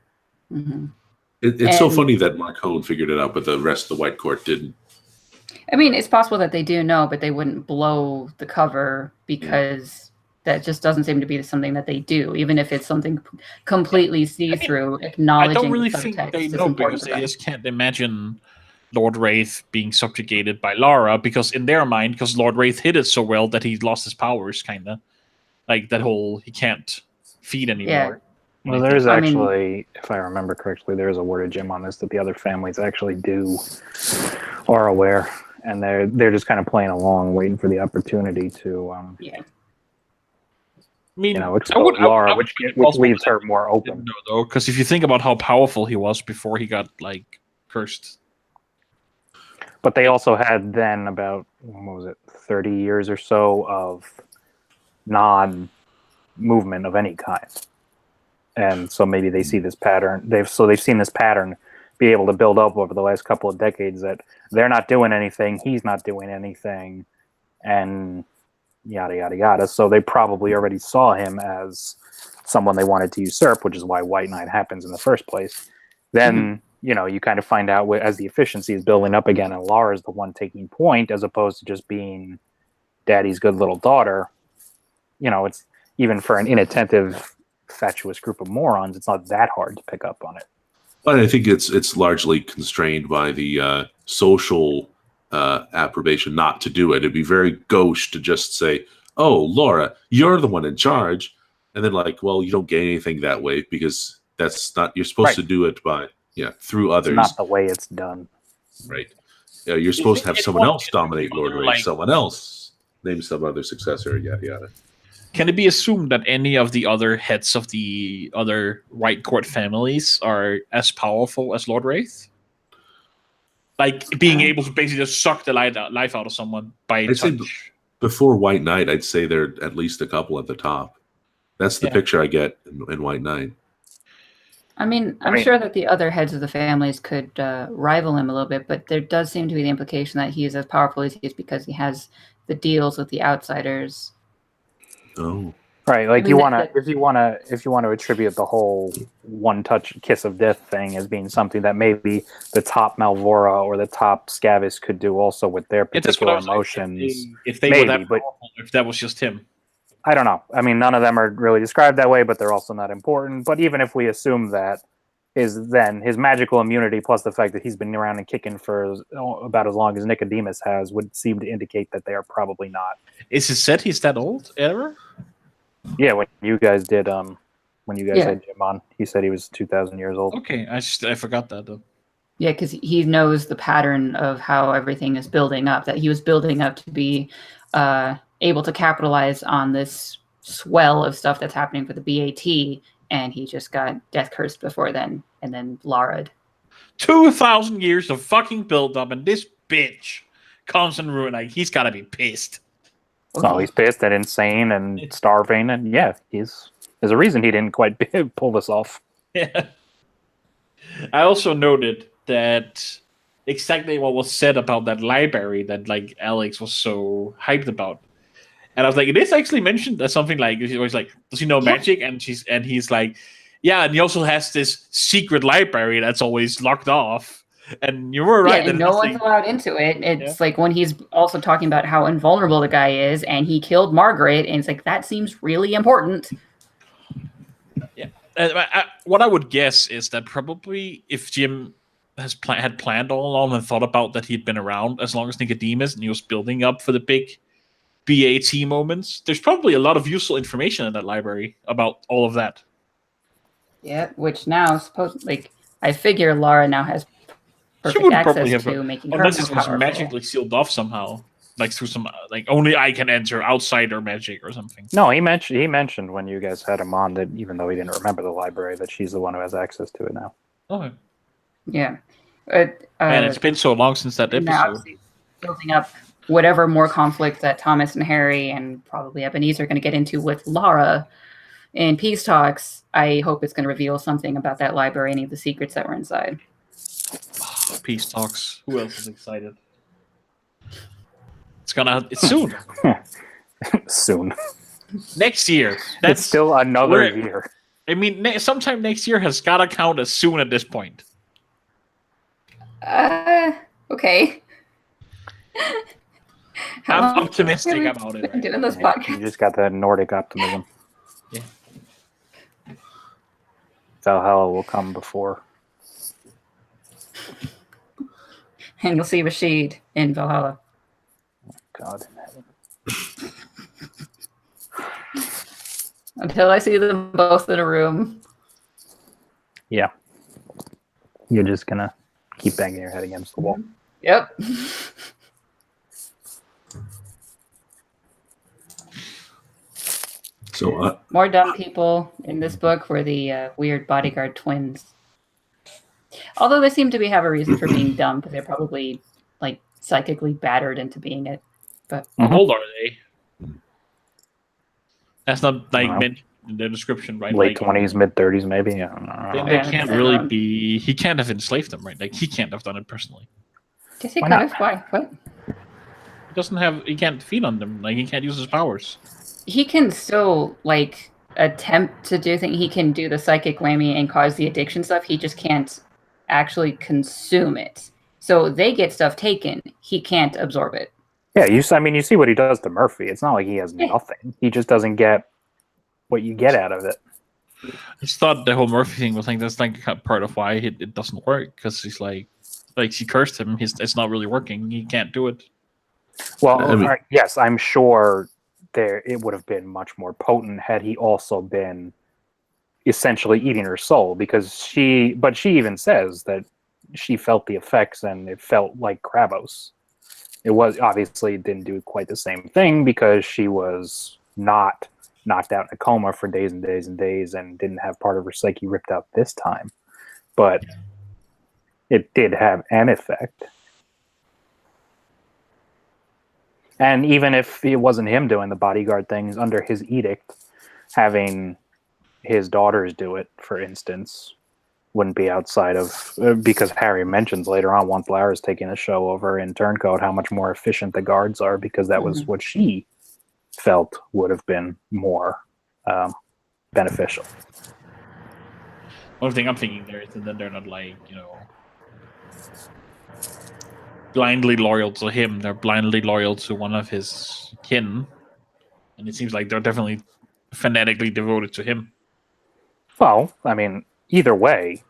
it's so funny that Marcone figured it out, but the rest of the White Court didn't. I mean, it's possible that they do know, but they wouldn't blow the cover because that just doesn't seem to be something that they do, even if it's something completely see-through. Acknowledging I don't really think they know, because they just can't imagine Lord Wraith being subjugated by Lara, because in their mind, because Lord Wraith hid it so well that he lost his powers, kind of. Like that whole, he can't feed anymore. Yeah. Well, there's actually, if I remember correctly, there is a word of Jim on this that the other families actually are aware, and they're just kind of playing along, waiting for the opportunity to, I mean, expose Lara, which leaves her more open. No, though, because if you think about how powerful he was before he got cursed. But they also had then about 30 years or so of non-movement of any kind, and so maybe they see this pattern. They've seen this pattern be able to build up over the last couple of decades, that they're not doing anything, he's not doing anything, and yada yada yada. So they probably already saw him as someone they wanted to usurp, which is why White Knight happens in the first place. Then you kind of find out as the efficiency is building up again, and Lara's the one taking point, as opposed to just being Daddy's good little daughter. It's even for an inattentive, fatuous group of morons, it's not that hard to pick up on it. But I think it's largely constrained by the social approbation not to do it. It'd be very gauche to just say, "Oh, Laura, you're the one in charge," and then like, well, you don't gain anything that way because that's not. You're supposed to do it by through It's others. not the way it's done. Right. You're supposed to have someone else dominate Lord Wraith, like, someone else name some other successor, yada yada. Can it be assumed that any of the other heads of the other White Court families are as powerful as Lord Wraith? Like being able to basically just suck the life out of someone by touch. Before White Knight, I'd say there are at least a couple at the top. That's the picture I get in White Knight. I mean, I'm sure that the other heads of the families could rival him a little bit, but there does seem to be the implication that he is as powerful as he is because he has the deals with the outsiders. Oh, right. Like if you want to attribute the whole one-touch kiss of death thing as being something that maybe the top Malvora or the top Scavis could do also with their particular emotions. If they were that powerful, if that was just him. I don't know. I mean, none of them are really described that way, but they're also not important. But even if we assume that, his magical immunity plus the fact that he's been around and kicking for about as long as Nicodemus has would seem to indicate that they are probably not. Is it said he's that old ever? Yeah, when you guys had Jim on, he said he was 2,000 years old. Okay, I forgot that though. Yeah, because he knows the pattern of how everything is building up, that he was building up to be able to capitalize on this swell of stuff that's happening for the BAT, and he just got death cursed before then, and then Lara'd. 2,000 years of fucking build up, and this bitch comes and ruin. Like, he's gotta be pissed. Okay. Oh, he's pissed and insane and starving, and there's a reason he didn't quite pull this off. Yeah. I also noted that exactly what was said about that library that like Alex was so hyped about. And I was like, it is actually mentioned as something like, he was like, does he know magic? And he's like, yeah, and he also has this secret library that's always locked off. And you were right. Yeah, and no one's allowed into it. It's like when he's also talking about how invulnerable the guy is, and he killed Margaret, and it's like, that seems really important. Yeah. What I would guess is that probably if Jim had planned all along and thought about that he'd been around as long as Nicodemus and he was building up for the big BAT moments, there's probably a lot of useful information in that library about all of that. Yeah, which now I figure Lara now has perfect access to making her unless it was powerful. magically sealed off somehow, like through some only I can enter outsider magic or something. No, he mentioned when you guys had him on that even though he didn't remember the library, that she's the one who has access to it now. Okay. Yeah. And it's been so long since that episode. Building up whatever more conflict that Thomas and Harry and probably Ebenezer are going to get into with Lara in Peace Talks, I hope it's going to reveal something about that library, any of the secrets that were inside. Peace Talks. Who else is excited? It's soon. Soon. Next year. It's still another year. I mean, sometime next year has got to count as soon at this point. Okay. I'm optimistic about it. Right? Doing this podcast. You just got that Nordic optimism. Yeah. Valhalla will come before. And you'll see Rashid in Valhalla. God in heaven. Until I see them both in a room. Yeah. You're just going to keep banging your head against the wall. Yep. So more dumb people in this book were the weird bodyguard twins. Although they seem to have a reason for being dumb, because they're probably like psychically battered into being it. But how old are they? That's not meant in the description, right? Late 20s, mid 30s, maybe. I don't know. They can't really be. He can't have enslaved them, right? Like he can't have done it personally. Yes, he could have. Why? What? He doesn't have. He can't feed on them. Like he can't use his powers. He can still attempt to do things. He can do the psychic whammy and cause the addiction stuff. He just can't actually consume it. So they get stuff taken. He can't absorb it. Yeah, you see what he does to Murphy. It's not like he has nothing. He just doesn't get what you get out of it. I just thought the whole Murphy thing was that's part of why it doesn't work, because he's like she cursed him. It's not really working. He can't do it. Well, yes, I'm sure it would have been much more potent had he also been essentially eating her soul, because she even says that she felt the effects and it felt like Kravos. It was obviously didn't do quite the same thing because she was not knocked out in a coma for days and days and days and didn't have part of her psyche ripped out this time. But it did have an effect. And even if it wasn't him doing the bodyguard things under his edict, having his daughters do it, for instance, wouldn't be outside of, because Harry mentions later on, once Lara's taking the show over in Turncoat, how much more efficient the guards are, because that was what she felt would have been more beneficial. One thing I'm thinking there is that they're not like, blindly loyal to him. They're blindly loyal to one of his kin. And it seems like they're definitely fanatically devoted to him. Well, I mean, either way,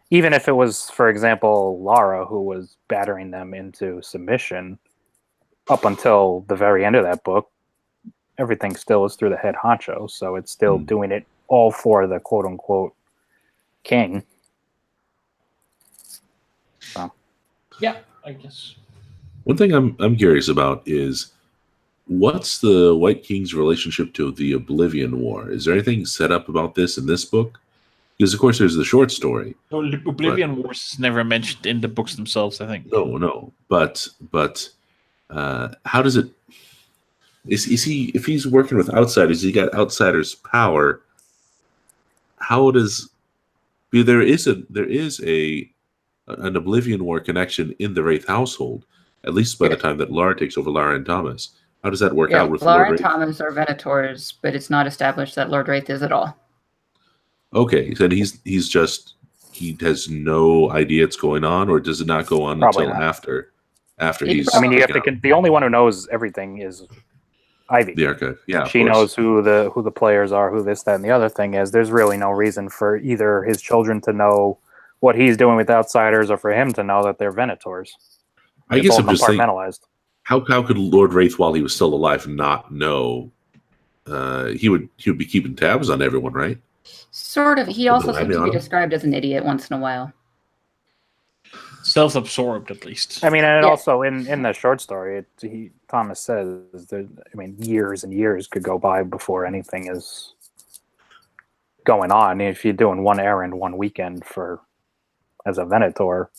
even if it was, for example, Lara who was battering them into submission, up until the very end of that book, everything still is through the head honcho, so it's still doing it all for the quote-unquote king. So. Yeah, I guess. One thing I'm curious about is, what's the White King's relationship to the Oblivion War? Is there anything set up about this in this book? Because, of course, there's the short story. So Oblivion War is never mentioned in the books themselves, I think. No. But how does it... Is he, if he's working with outsiders, he got outsiders' power, how does... There is an Oblivion War connection in the Wraith household, at least by the time that Lara takes over Lara and Thomas. How does that work out with Lara Lord and Wraith? Thomas are Venators, but it's not established that Lord Wraith is at all. Okay, so he has no idea it's going on, or does it not go on Probably until not. after he's... I mean, you have to. The only one who knows everything is Ivy. The archive, yeah. She knows who the players are, who this, that, and the other thing is. There's really no reason for either his children to know what he's doing with outsiders, or for him to know that they're Venators. I guess I'm just thinking, compartmentalized. how could Lord Wraith, while he was still alive, not know? He would be keeping tabs on everyone, right? Sort of. He also seems to be him? described as an idiot once in a while. Self-absorbed, at least. I mean, and also in the short story, Thomas says that, I mean, years and years could go by before anything is going on. If you're doing one errand one weekend as a Venator,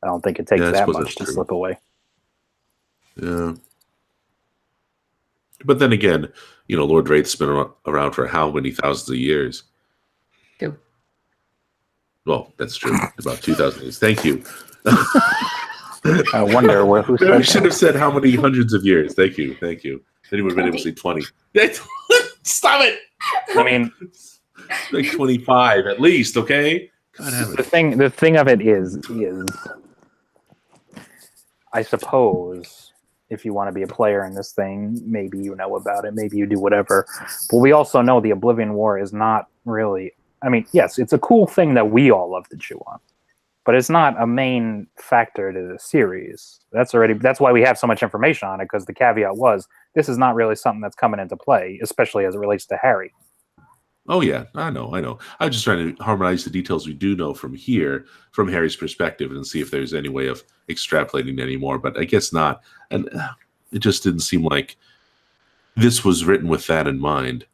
I don't think it takes that much to slip away. Yeah. But then again, Lord Wraith's been around for how many thousands of years? 2. Well, that's true. About 2,000 years. Thank you. I wonder who said We should have said how many hundreds of years. Thank you. Then he would have been able to say 20. Stop it! I mean, like 25 at least, okay? God damn it. The thing of it is, I suppose, if you want to be a player in this thing, maybe you know about it, maybe you do whatever. But we also know the Oblivion War is not really... I mean, yes, it's a cool thing that we all love to chew on, but it's not a main factor to the series. That's why we have so much information on it, because the caveat was, this is not really something that's coming into play, especially as it relates to Harry. Oh, yeah, I know. I'm just trying to harmonize the details we do know from here, from Harry's perspective, and see if there's any way of extrapolating anymore, but I guess not. And it just didn't seem like this was written with that in mind.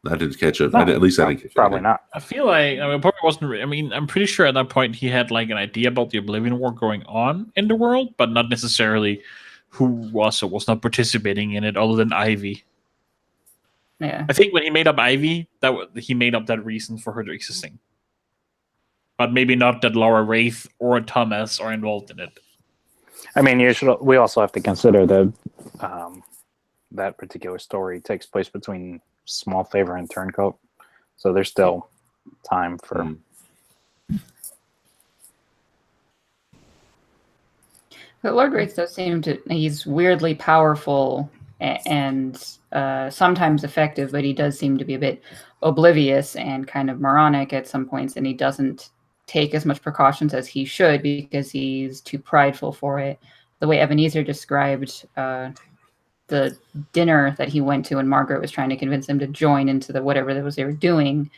I didn't catch it. No, I didn't catch it. Probably not. I feel like, probably wasn't. I'm pretty sure at that point he had like an idea about the Oblivion War going on in the world, but not necessarily who was or was not participating in it, other than Ivy. Yeah. I think when he made up Ivy, he made up that reason for her existing, but maybe not that Lara Wraith or Thomas are involved in it. I mean, we also have to consider that that particular story takes place between Small Favor and Turncoat, so there's still time for... But Lord Wraith does seem to... He's weirdly powerful and sometimes effective, but he does seem to be a bit oblivious and kind of moronic at some points, and he doesn't take as much precautions as he should because he's too prideful for it. The way Ebenezer described the the dinner that he went to, and Margaret was trying to convince him to join into the whatever it was they were doing.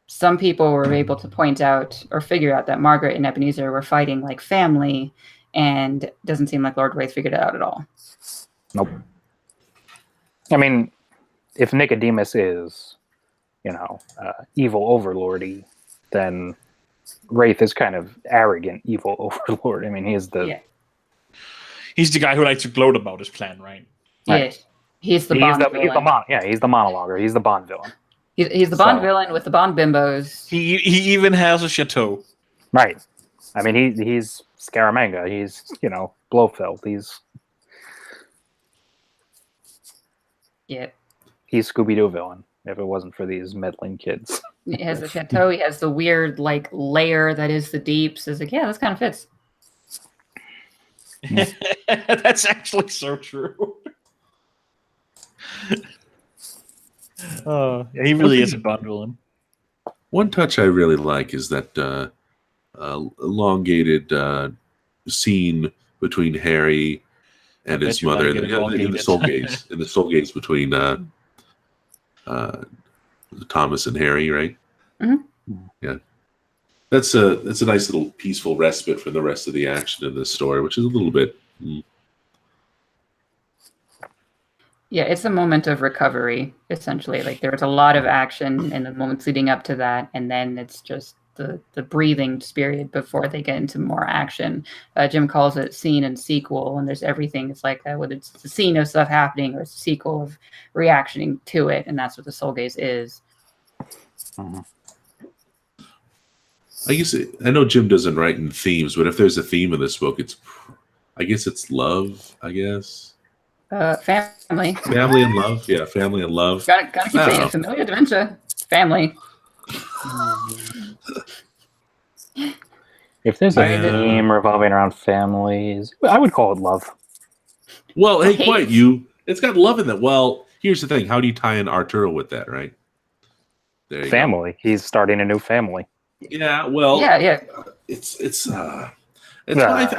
Some people were able to point out or figure out that Margaret and Ebenezer were fighting like family, and it doesn't seem like Lord Wraith figured it out at all. Nope. I mean, if Nicodemus is, evil overlordy, then Wraith is kind of arrogant evil overlord. I mean, he's the guy who likes to gloat about his plan, right? Yeah, he's the Bond villain. He's the monologuer. He's the Bond villain. He's the Bond villain with the Bond bimbos. He even has a chateau. Right. I mean, he's Scaramanga. He's, Blofeld. He's Scooby-Doo villain, if it wasn't for these meddling kids. He has the chateau. He has the weird, like, lair that is the deeps. It's like, yeah, this kind of fits. That's actually so true. He really is a Bond villain. One touch I really like is that elongated scene between Harry and his mother in the soul gaze. In the soul gaze between Thomas and Harry, right? Mm-hmm. Yeah, that's a nice little peaceful respite from the rest of the action in this story, which is a little bit. Yeah, it's a moment of recovery, essentially. Like, there was a lot of action in the moments leading up to that, and then it's just the breathing period before they get into more action. Jim calls it scene and sequel, and there's everything. It's like that, whether it's the scene of stuff happening or it's a sequel of reactioning to it, and that's what the soul gaze is. Mm-hmm. I guess I know Jim doesn't write in themes, but if there's a theme in this book, it's love. I guess. Family and love. Yeah, family and love. Gotta keep saying it. Familiar dementia. Family. If there's a theme revolving around families, I would call it love. Well, hey, quite you. It's got love in that. Well, here's the thing. How do you tie in Arturo with that, right? There you family. go. He's starting a new family. Yeah. Well. Yeah. It's. I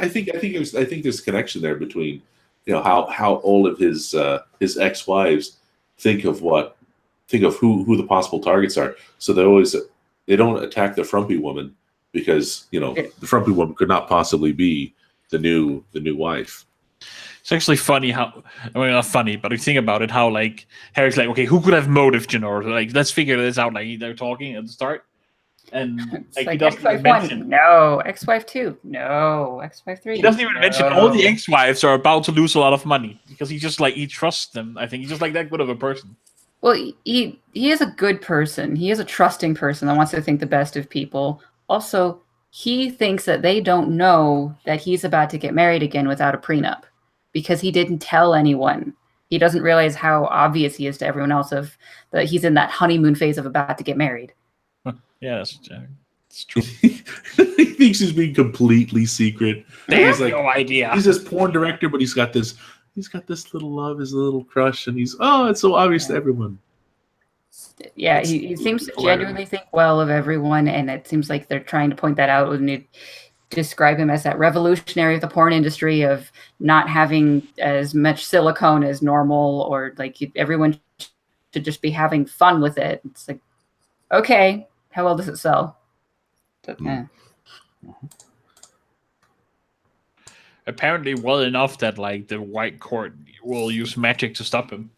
think there's a connection there between how all of his ex-wives think of who the possible targets are. So they don't attack the frumpy woman because the frumpy woman could not possibly be the new wife. It's actually funny not funny, but if you think about it, how like Harry's like, okay, who could have motive, Like, let's figure this out. Like, they're talking at the start, and like he doesn't even mention ex-wife 2, no, ex-wife 3. He doesn't even mention all the ex-wives are about to lose a lot of money because he trusts them. I think he's just like that good of a person. Well, he is a good person. He is a trusting person that wants to think the best of people. Also, he thinks that they don't know that he's about to get married again without a prenup because he didn't tell anyone. He doesn't realize how obvious he is to everyone else that he's in that honeymoon phase of about to get married. Yeah, that's true. He thinks he's being completely secret. He's like, no idea. He's this porn director, but he's got this little love, his little crush, and it's so obvious to everyone. Yeah, he seems to genuinely think well of everyone, and it seems like they're trying to point that out when you describe him as that revolutionary of the porn industry of not having as much silicone as normal, or like everyone should just be having fun with it. It's like, okay, how well does it sell? Apparently well enough that like the White Court will use magic to stop him.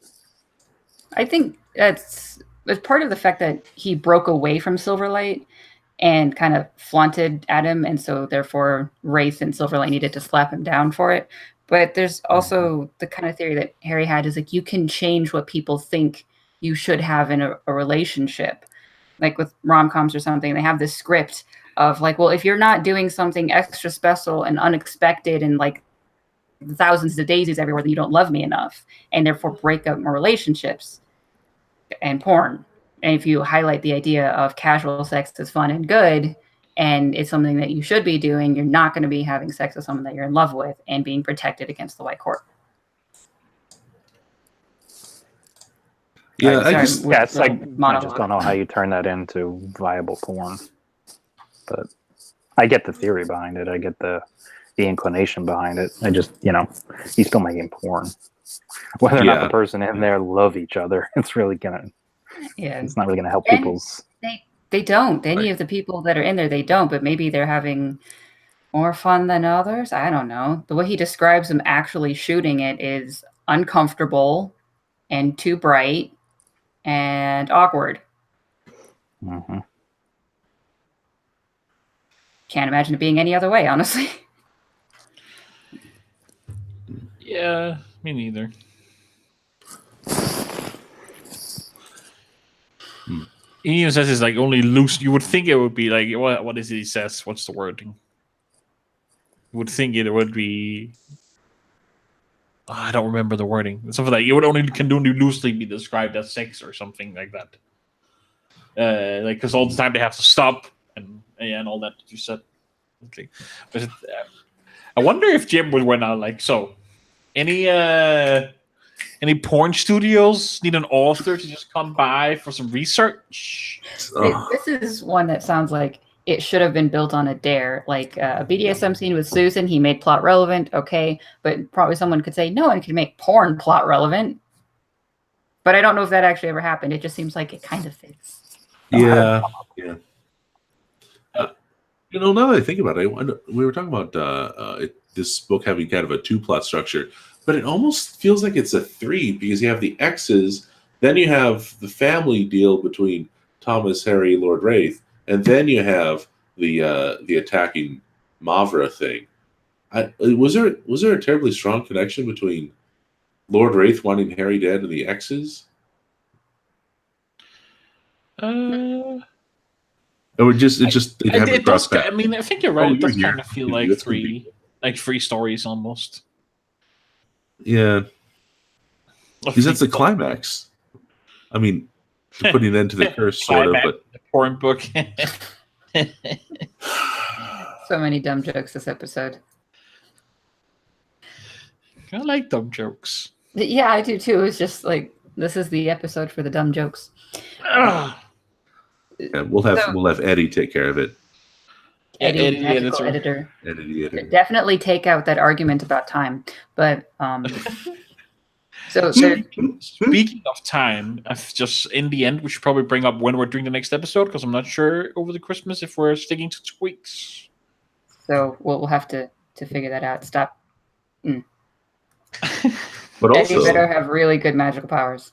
I think it's part of the fact that he broke away from Silverlight and kind of flaunted at him, and so therefore Wraith and Silverlight needed to slap him down for it. But there's also the kind of theory that Harry had is like, you can change what people think you should have in a relationship. Like with rom-coms or something, they have this script of like, well, if you're not doing something extra special and unexpected and like thousands of daisies everywhere, then you don't love me enough, and therefore break up more relationships and porn. And if you highlight the idea of casual sex as fun and good, and it's something that you should be doing, you're not going to be having sex with someone that you're in love with and being protected against the White Court. Yeah, I just don't know how you turn that into viable porn. But I get the theory behind it. I get the the inclination behind it. I just, he's still making porn. Whether or not the person in there love each other, it's really it's not really gonna help people's. They don't. Any of the people that are in there, they don't. But maybe they're having more fun than others. I don't know. The way he describes them actually shooting it is uncomfortable and too bright and awkward. Mm-hmm. Can't imagine it being any other way, honestly. Yeah, me neither. He even says it's like only loose. You would think it would be like what is it he says? What's the wording? You would think it would be. I don't remember the wording. Something like it can only loosely be described as sex or something like that. Because all the time they have to stop and all that you said. Okay, but I wonder if Jim would went out like so. Any porn studios need an author to just come by for some research? This is one that sounds like it should have been built on a dare. Like a BDSM scene with Susan, he made plot relevant, okay, but probably someone could say, no one can make porn plot relevant. But I don't know if that actually ever happened. It just seems like it kind of fits. Yeah. Now that I think about it, we were talking about this book having kind of a 2-plot structure, but it almost feels like it's a 3 because you have the X's, then you have the family deal between Thomas, Harry, Lord Wraith, and then you have the attacking Mavra thing. Was there a terribly strong connection between Lord Wraith wanting Harry dead and the X's? Or it just it does. I mean, I think you're right. It does you're kind of feel like three stories almost. Yeah, because that's the climax. I mean, putting an end to the curse, sort of. But the porn book. So many dumb jokes this episode. I like dumb jokes. Yeah, I do too. It's just like this is the episode for the dumb jokes. Yeah, we'll have Eddie take care of it. Eddie, magical editor. Definitely take out that argument about time. But so speaking of time, just in the end, we should probably bring up when we're doing the next episode because I'm not sure over the Christmas if we're sticking to 2 weeks. So we'll have to figure that out. Stop. But also, Eddie better have really good magical powers.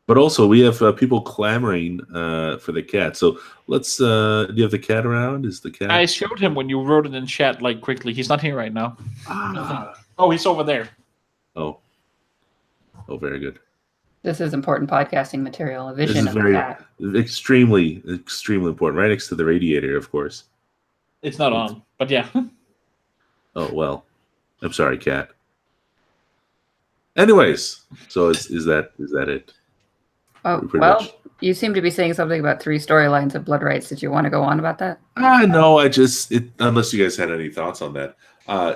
But also, we have people clamoring for the cat. So let's. Do you have the cat around? Is the cat? I showed him when you wrote it in chat, like quickly. He's not here right now. Oh, he's over there. Oh, very good. This is important podcasting material. A vision of the cat. Extremely, extremely important. Right next to the radiator, of course. It's not on, but yeah. Oh well, I'm sorry, cat. Anyways, so is that it? Oh, well, you seem to be saying something about 3 storylines of Blood Rites. Did you want to go on about that? No, unless you guys had any thoughts on that.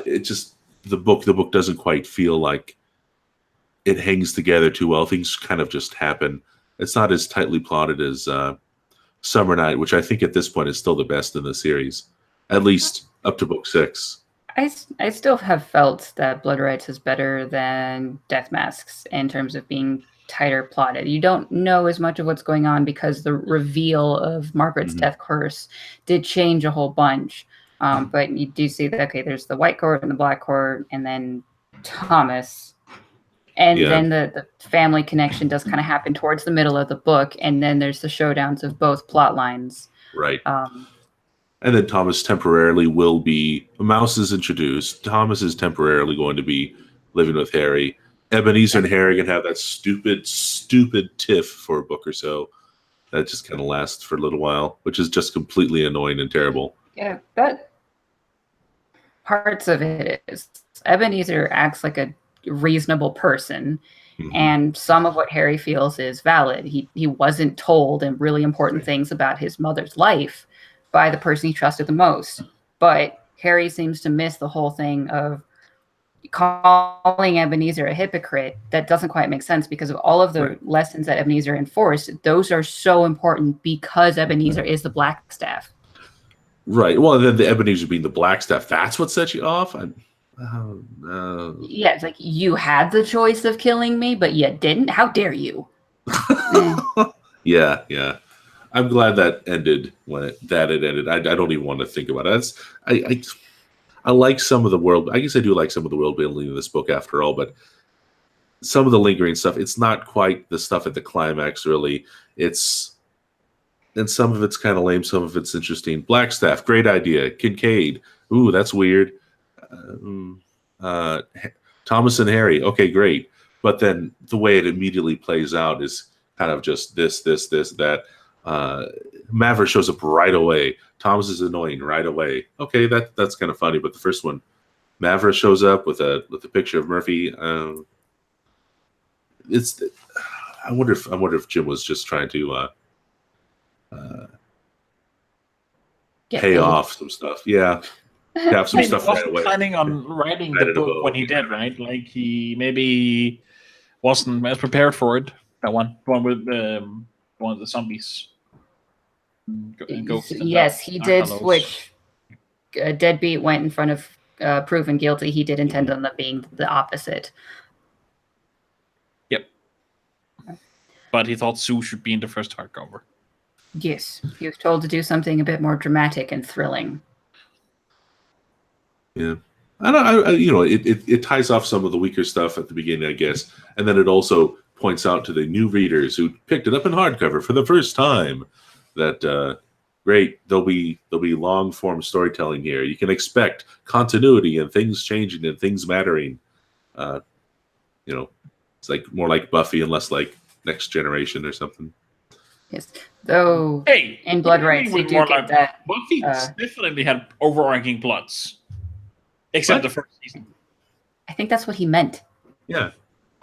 It just, the book doesn't quite feel like it hangs together too well. Things kind of just happen. It's not as tightly plotted as Summer Night, which I think at this point is still the best in the series, at least up to book 6. I still have felt that Blood Rites is better than Death Masks in terms of being tighter plotted. You don't know as much of what's going on because the reveal of Margaret's death curse did change a whole bunch. But you do see that, okay, there's the White Court and the Black Court, and then Thomas. And then the family connection does kind of happen towards the middle of the book, and then there's the showdowns of both plot lines. Right. And then Thomas temporarily will be... Mouse is introduced. Thomas is temporarily going to be living with Harry. Ebenezer and Harry can have that stupid tiff for a book or so. That just kind of lasts for a little while, which is just completely annoying and terrible. Yeah, that parts of it is. Ebenezer acts like a reasonable person, and some of what Harry feels is valid. He wasn't told and really important things about his mother's life by the person he trusted the most. But Harry seems to miss the whole thing of calling Ebenezer a hypocrite. That doesn't quite make sense because of all of the lessons that Ebenezer enforced. Those are so important because Ebenezer is the Black Staff. Right. Well, then the Ebenezer being the black staff. That's what set you off? Yeah, it's like, you had the choice of killing me, but you didn't? How dare you? Yeah. I'm glad that ended when it ended. I don't even want to think about it. I like some of the world. I guess I do like some of the world building in this book after all, but some of the lingering stuff, it's not quite the stuff at the climax, really. And some of it's kind of lame, some of it's interesting. Blackstaff, great idea. Kincaid, ooh, that's weird. Thomas and Harry, okay, great. But then the way it immediately plays out is kind of just this, that. Maverick shows up right away. Thomas is annoying right away. Okay, that's kind of funny. But the first one, Maverick shows up with a picture of Murphy. I wonder if Jim was just trying to pay off some stuff. Yeah, have some stuff right away. Planning on writing the book when he did, right? Like he maybe wasn't as prepared for it. That one with one of the zombies. Yes, he did switch. Deadbeat went in front of proven guilty. He did intend on that being the opposite. Yep. But he thought Sue should be in the first hardcover. Yes, he was told to do something a bit more dramatic and thrilling. Yeah, it ties off some of the weaker stuff at the beginning, I guess, and then it also points out to the new readers who picked it up in hardcover for the first time that great, there'll be long form storytelling here. You can expect continuity and things changing and things mattering. It's like more like Buffy and less like Next Generation or something. Yes, though. Hey, in Blood Rites, we do get like that. Buffy definitely had overarching plots, except the first season. I think that's what he meant. Yeah,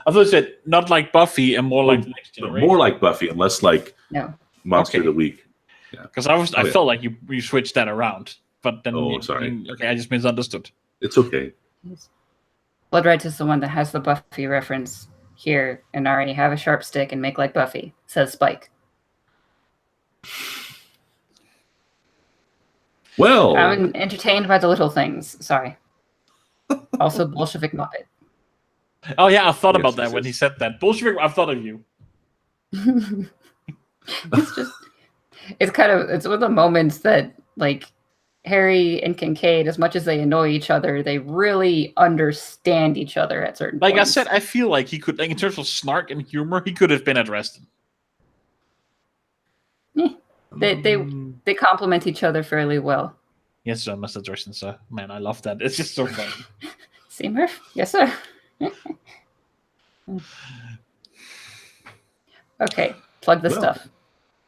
I thought it said not like Buffy and more like the Next Generation. More like Buffy and less like Monster of the Week. Because I felt like you switched that around, but then sorry. Okay, I just misunderstood. It's okay. Blood Rites is the one that has the Buffy reference here, and already have a sharp stick and make like Buffy, says Spike. Well, I'm entertained by the little things. Sorry. Also, Bolshevik Muppet. Oh yeah, I thought about that when he said that. Bolshevik, I've thought of you. It's one of the moments that, like, Harry and Kincaid, as much as they annoy each other, they really understand each other at certain points. Like I said, I feel like he could, like, in terms of snark and humor, he could have been at Reston. They complement each other fairly well. Yes, sir, Mr. Dresden, sir. Man, I love that. It's just so funny. See, Murph? Yes, sir. Okay, plug the stuff.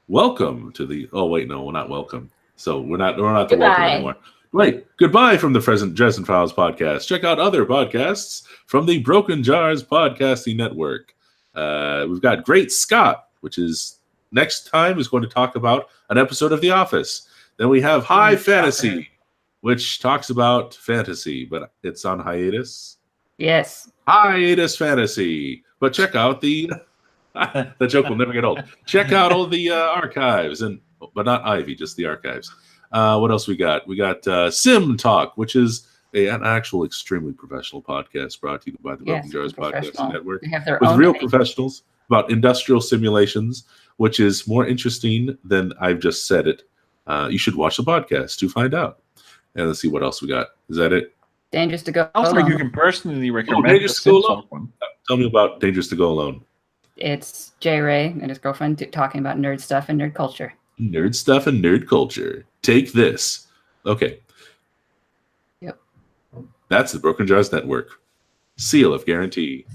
Welcome to the. Oh wait, no, we're not welcome. So we're not the welcome anymore. Wait, goodbye from the present Dresden Files podcast. Check out other podcasts from the Broken Jars Podcasting Network. We've got Great Scott, which is next time is going to talk about an episode of The Office. Then we have High Fantasy, which talks about fantasy, but it's on hiatus. Yes. Hiatus Fantasy. But check out the joke will never get old. Check out all the archives, but not Ivy, just the archives. What else we got? We got Sim Talk, which is an actual extremely professional podcast brought to you by the Broken Jars Podcasting Network. They have their with own real name. Professionals about industrial simulations, which is more interesting than I've just said it. You should watch the podcast to find out. And let's see what else we got. Is that it? Dangerous to Go Also, Alone. you can personally recommend Dangerous to Go Alone. one. Tell me about Dangerous to Go Alone. It's J. Ray and his girlfriend talking about nerd stuff and nerd culture. Nerd stuff and nerd culture. Take this. Okay. Yep. That's the Broken Jars Network. Seal of guarantee.